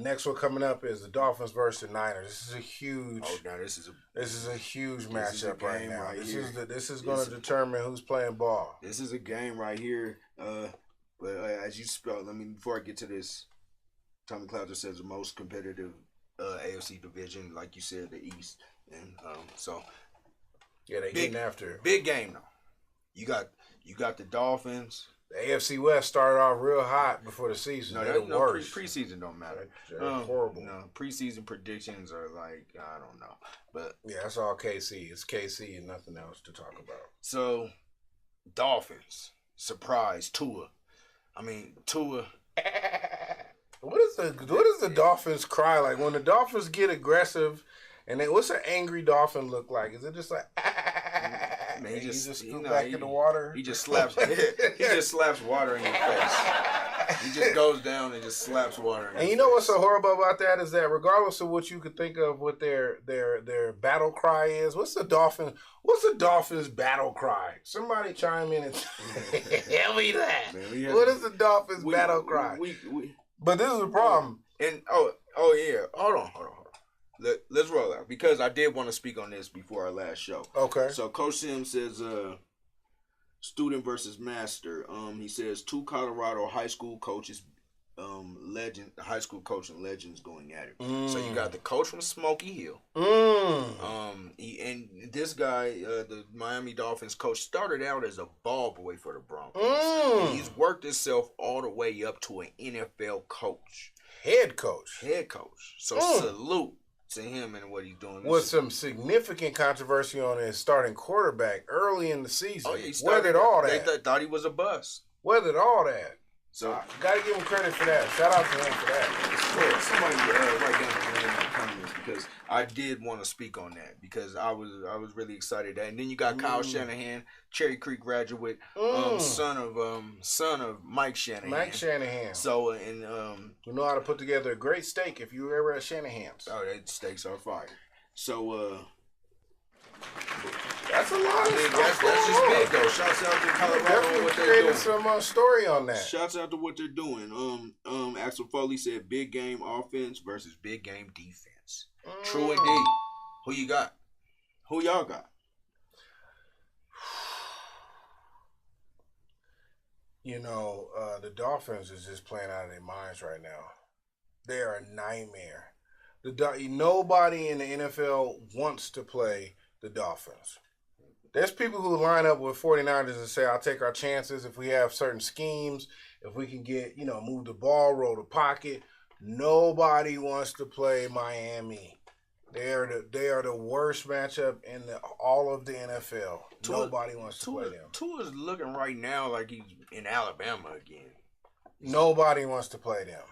Next one coming up is the Dolphins versus the Niners. This is a huge. This is a huge matchup right now. This is going to determine who's playing ball. This is a game right here. As you spell, before I get to this, Tommy Clouser says the most competitive AFC division, like you said, the East, and they're getting after it. Big game though. You got the Dolphins. The AFC West started off real hot before the season. Preseason don't matter. Horrible. Preseason predictions are like, I don't know. But yeah, that's all KC. It's KC and nothing else to talk about. So, Dolphins. Surprise, Tua. Tua. What does the Dolphins cry like? When the Dolphins get aggressive, and what's an angry dolphin look like? Is it just like man, he just scoop back in the water? He just slaps water in your face. He just goes down and just slaps water in your face. And you know what's so horrible about that is that regardless of what you could think of what their battle cry is, what's the Dolphins battle cry? Somebody chime in and tell me that. Man, what is the Dolphins battle cry? But this is the problem. And oh yeah, hold on. Let's roll out because I did want to speak on this before our last show. Okay. So Coach Sim says, student versus master. He says 2 Colorado high school coaches, high school coaching legends going at it. So you got the coach from Smoky Hill. And this guy, the Miami Dolphins coach, started out as a ball boy for the Broncos. And he's worked himself all the way up to an NFL coach. Head coach. So salute to him and what he's doing. With some significant controversy on his starting quarterback early in the season. Oh, yeah, Weathered all that. They thought he was a bust. Weathered all that. So gotta give him credit for that. Shout out to him for that. Yeah, somebody write down the name in the comments because I did want to speak on that because I was really excited that. And then you got Kyle Shanahan, Cherry Creek graduate, son of Mike Shanahan. So you know how to put together a great steak if you were ever at Shanahan's. Oh, that steaks are fire. So that's a lot of that's just big though. Shouts out to Colorado and what they're doing. Some story on that. Shouts out to what they're doing. Axel Foley said big game offense versus big game defense. True indeed. Who you got? Who y'all got? You know, the Dolphins is just playing out of their minds right now. They are a nightmare. Nobody in the NFL wants to play the Dolphins. There's people who line up with 49ers and say, I'll take our chances if we have certain schemes, if we can get, move the ball, roll the pocket. Nobody wants to play Miami. They are the worst matchup in all of the NFL. Nobody wants to play them. Tua's looking right now like he's in Alabama again. Nobody wants to play them.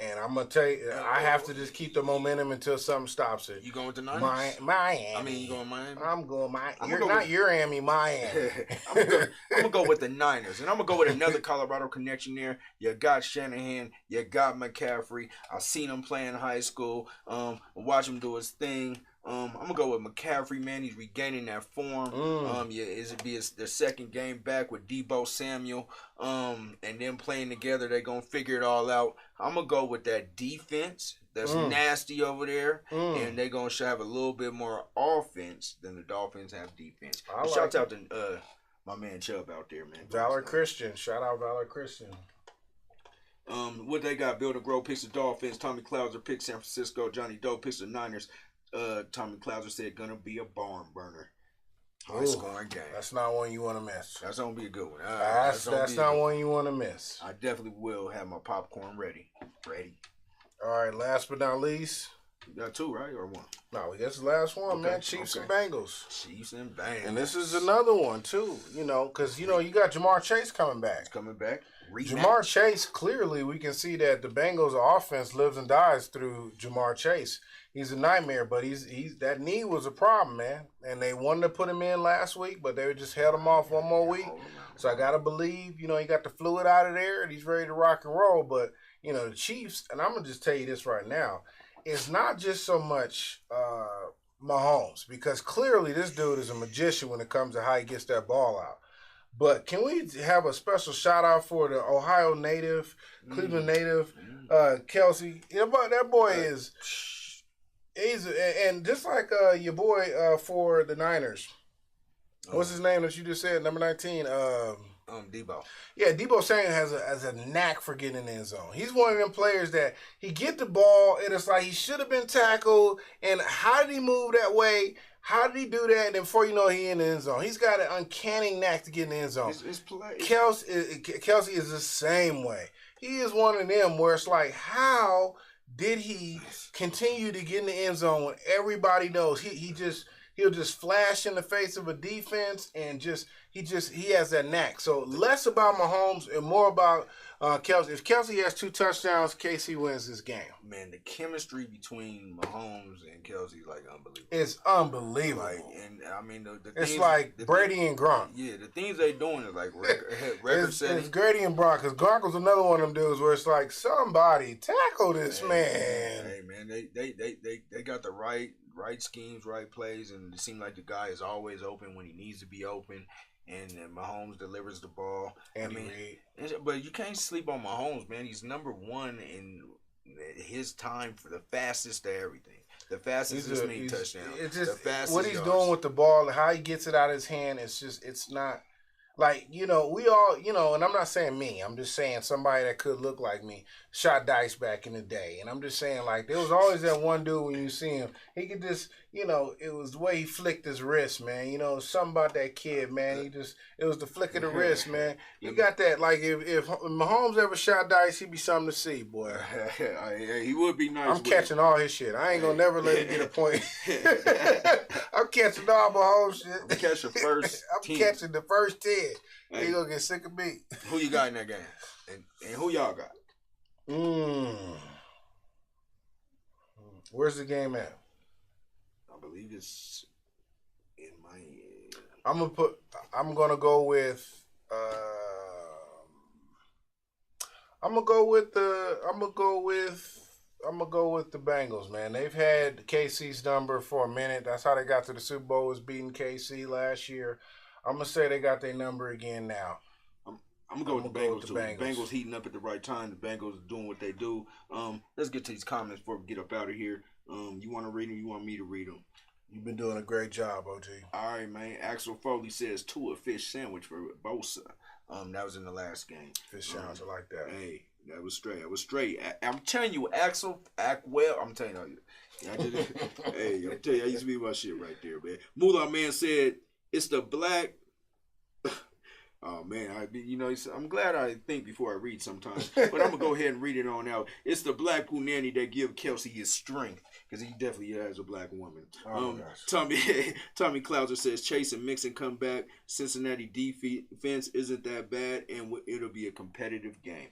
And I'm going to tell you, I have to just keep the momentum until something stops it. You going with the Niners? Miami. I mean, you going Miami? I'm going Miami. Miami. I'm going to go with the Niners. And I'm going to go with another Colorado connection there. You got Shanahan. You got McCaffrey. I seen him play in high school. Watch him do his thing. I'm going to go with McCaffrey, man. He's regaining that form. It'll be their second game back with Debo Samuel. And then playing together, they're going to figure it all out. I'm going to go with that defense that's nasty over there. And they're going to have a little bit more offense than the Dolphins have defense. Shout out to my man Chubb out there, man. Valor Christian. Shout out Valor Christian. What they got? Build and Grow picks the Dolphins. Tommy Clouser picks San Francisco. Johnny Doe picks the Niners. Tommy Clouser said gonna be a barn burner. High scoring game. That's not one you want to miss. That's gonna be a good one. That's not one you want to miss. I definitely will have my popcorn ready. All right, last but not least. You got 2, right? Or 1? No, that's the last one, man. Chiefs and Bengals. Chiefs and Bengals. And this is another one, too, because, you got Jamar Chase coming back. He's coming back. Jamar Chase, clearly, we can see that the Bengals offense lives and dies through Jamar Chase. He's a nightmare, but he's that knee was a problem, man. And they wanted to put him in last week, but they just held him off one more week. So I got to believe, he got the fluid out of there, and he's ready to rock and roll. But, the Chiefs, and I'm going to just tell you this right now, it's not just so much Mahomes, because clearly this dude is a magician when it comes to how he gets that ball out. But can we have a special shout out for the Ohio native, Cleveland native, Kelsey? That boy is, and just like your boy for the Niners. What's his name that you just said? Number 19. Debo. Yeah, Debo Samuel has a knack for getting in the end zone. He's one of them players that he get the ball and it's like he should have been tackled. And how did he move that way? How did he do that? And then before you know it, he in the end zone. He's got an uncanny knack to get in the end zone. Kelsey is the same way. He is one of them where it's like, how did he continue to get in the end zone when everybody knows he'll just flash in the face of a defense and he has that knack. So less about Mahomes and more about Kelsey. If Kelsey has 2 touchdowns, KC wins this game. Man, the chemistry between Mahomes and Kelsey is like unbelievable. It's unbelievable. It's like Brady and Gronk. Yeah, the things they doing is like record setting. It's Brady and Gronk, because Gronk was another one of them dudes where it's like, somebody tackle this man. Hey man, they got the right schemes, right plays, and it seems like the guy is always open when he needs to be open. and Mahomes delivers the ball. Reid. But you can't sleep on Mahomes, man. He's number one in his time for the fastest to everything. The fastest is me touchdown. It's just the fastest what he's yards. doing with the ball, how he gets it out of his hand. It's not like, we all, and I'm not saying me. I'm just saying somebody that could look like me shot dice back in the day. And I'm just saying, like, there was always that one dude when you see him, he could just, it was the way he flicked his wrist, man. Something about that kid, man. It was the flick of the wrist, man. You got that, like, if Mahomes ever shot dice, he'd be something to see, boy. He would be nice. I'm catching all his shit. I ain't gonna never let him get a point. I'm catching all Mahomes shit. I'm catching first. I'm catching the first 10. He gonna get sick of me. Who you got in that game? And who y'all got? Where's the game at? I believe it's in my. I'm gonna go with. I'm gonna go with the Bengals, man. They've had KC's number for a minute. That's how they got to the Super Bowl, was beating KC last year. I'm gonna say they got their number again now. I'm gonna go with the Bengals too. The Bengals heating up at the right time. The Bengals doing what they do. Let's get to these comments before we get up out of here. You want to read them? You want me to read them? You've been doing a great job, OG. All right, man. Axel Foley says Tua fish sandwich for Bosa. That was in the last game. Fish sandwich, I like that. Hey, that was straight. I'm telling you, Axel, I'm telling you. Hey, I'm telling you, I used to be my shit right there, man. Moolah Man said it's the black. Oh man, I'm glad I think before I read sometimes, but I'm gonna go ahead and read it on out. It's the black nanny that give Kelsey his strength, because he definitely has a black woman. Tommy Clouser says Chase and Mixon come back. Cincinnati defense isn't that bad, and it'll be a competitive game.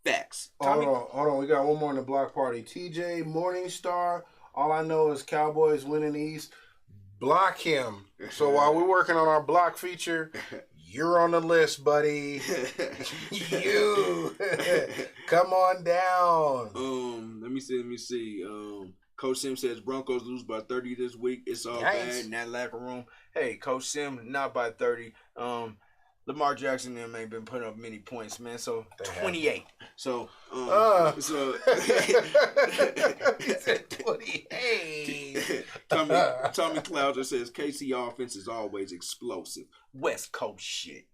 Facts. Hold on. We got one more in the block party. TJ Morningstar. All I know is Cowboys winning the East. Block him. So while we're working on our block feature, you're on the list, buddy. You come on down. Let me see. Coach Sim says Broncos lose by 30 this week. It's all bad in that locker room. Hey, Coach Sim, not by 30. Lamar Jackson and them ain't been putting up many points, man. So 28. So he said 28. Tommy Clouder says KC offense is always explosive. West Coast shit.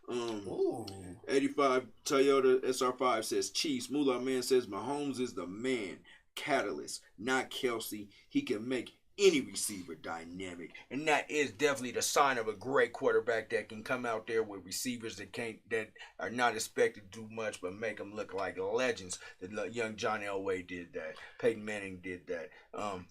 85 Toyota SR5 says Chiefs. Moolah Man says Mahomes is the man. Catalyst, not Kelsey. He can make any receiver dynamic, and that is definitely the sign of a great quarterback that can come out there with receivers that are not expected to do much but make them look like legends. The young John Elway did that. Peyton Manning did that. Kelsey,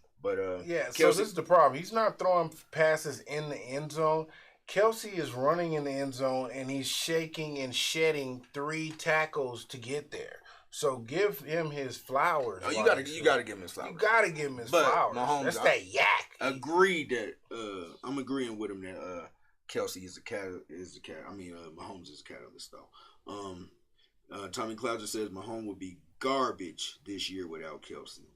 so this is the problem. He's not throwing passes in the end zone. Kelsey is running in the end zone, and he's shaking and shedding 3 tackles to get there. So give him his flowers. Oh, you gotta give him his flowers. You gotta give him his flowers. Mahomes, that's that yak. Agreed that I'm agreeing with him that Kelsey is a cat. Mahomes is a catalyst though. Tommy Clouser says Mahomes would be garbage this year without Kelsey.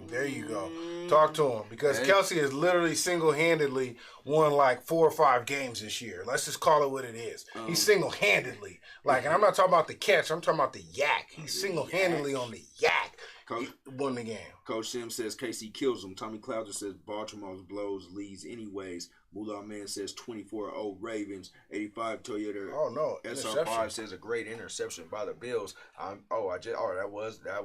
There you go. Talk to him, because Kelsey has literally single-handedly won like 4 or 5 games this year. Let's just call it what it is. He's single-handedly. And I'm not talking about the catch. I'm talking about the yak. He's single-handedly on the yak. He won the game. Coach Sim says KC kills him. Tommy Clouser says Baltimore's blows leads anyways. Moolah Man says 24-0 Ravens. 85 Toyota. Oh no, SR5 says a great interception by the Bills. That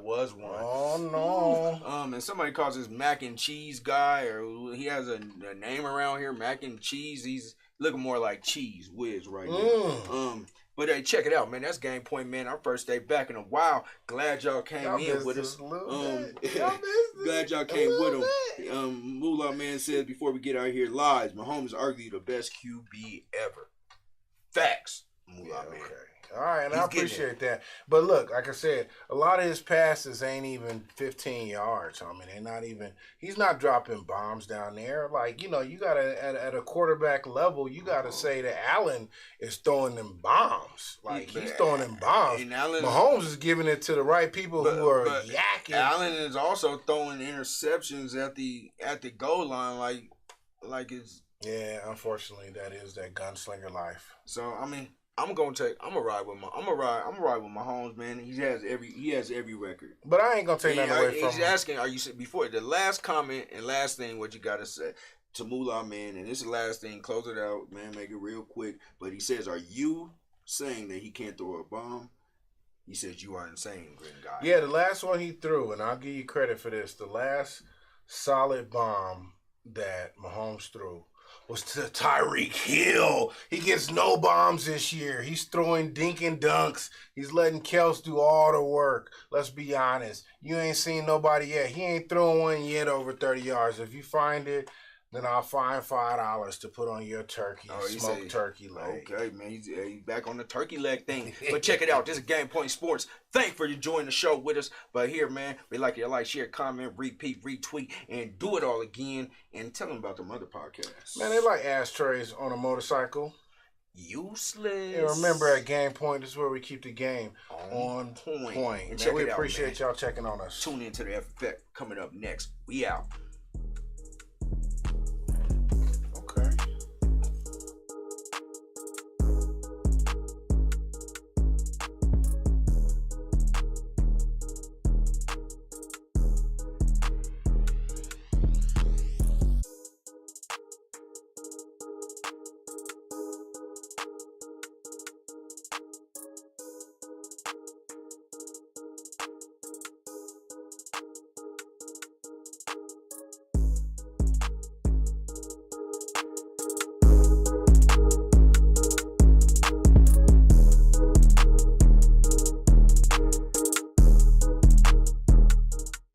was one. Oh no. And somebody calls this Mac and Cheese guy, or he has a name around here, Mac and Cheese. He's looking more like Cheese Whiz right now. But hey, check it out, man. That's Game Point, man. Our first day back in a while. Glad y'all came in with us. Glad y'all came with him. Moolah Man says before we get out here, lies. Mahomes is arguably the best QB ever. Facts. Moolah Man. Okay. All right, and I appreciate that. But look, like I said, a lot of his passes ain't even 15 yards. I mean, they're not even. He's not dropping bombs down there. You got to at a quarterback level, you got to say that Allen is throwing them bombs. He's throwing them bombs. And Mahomes is giving it to the right people who are yakking. Allen is also throwing interceptions at the goal line, like it's Yeah, unfortunately, that is that gunslinger life. So I mean, I'm gonna ride with Mahomes, man. He has every record. But I ain't gonna take nothing away from He's him. asking, are you before the last comment and last thing what you gotta say to Moolah, man, and this is the last thing, close it out, man, make it real quick. But he says, are you saying that he can't throw a bomb? He says you are insane, Green Guy. Yeah, the last one he threw, and I'll give you credit for this, the last solid bomb that Mahomes threw was to Tyreek Hill. He gets no bombs this year. He's throwing dink and dunks. He's letting Kels do all the work. Let's be honest. You ain't seen nobody yet. He ain't thrown one yet over 30 yards. If you find it, then I'll find $5 to put on your turkey, smoked turkey leg. Okay, man, he's back on the turkey leg thing. But check it out. This is Game Point Sports. Thanks for joining the show with us. But here, man, we like you to like, share, comment, repeat, retweet, and do it all again. And tell them about them other podcasts. Man, they like ashtrays on a motorcycle. Useless. And remember, at Game Point, this is where we keep the game on point. And Man, check we it out, appreciate man. y'all checking on us. Tune into the effect coming up next. We out.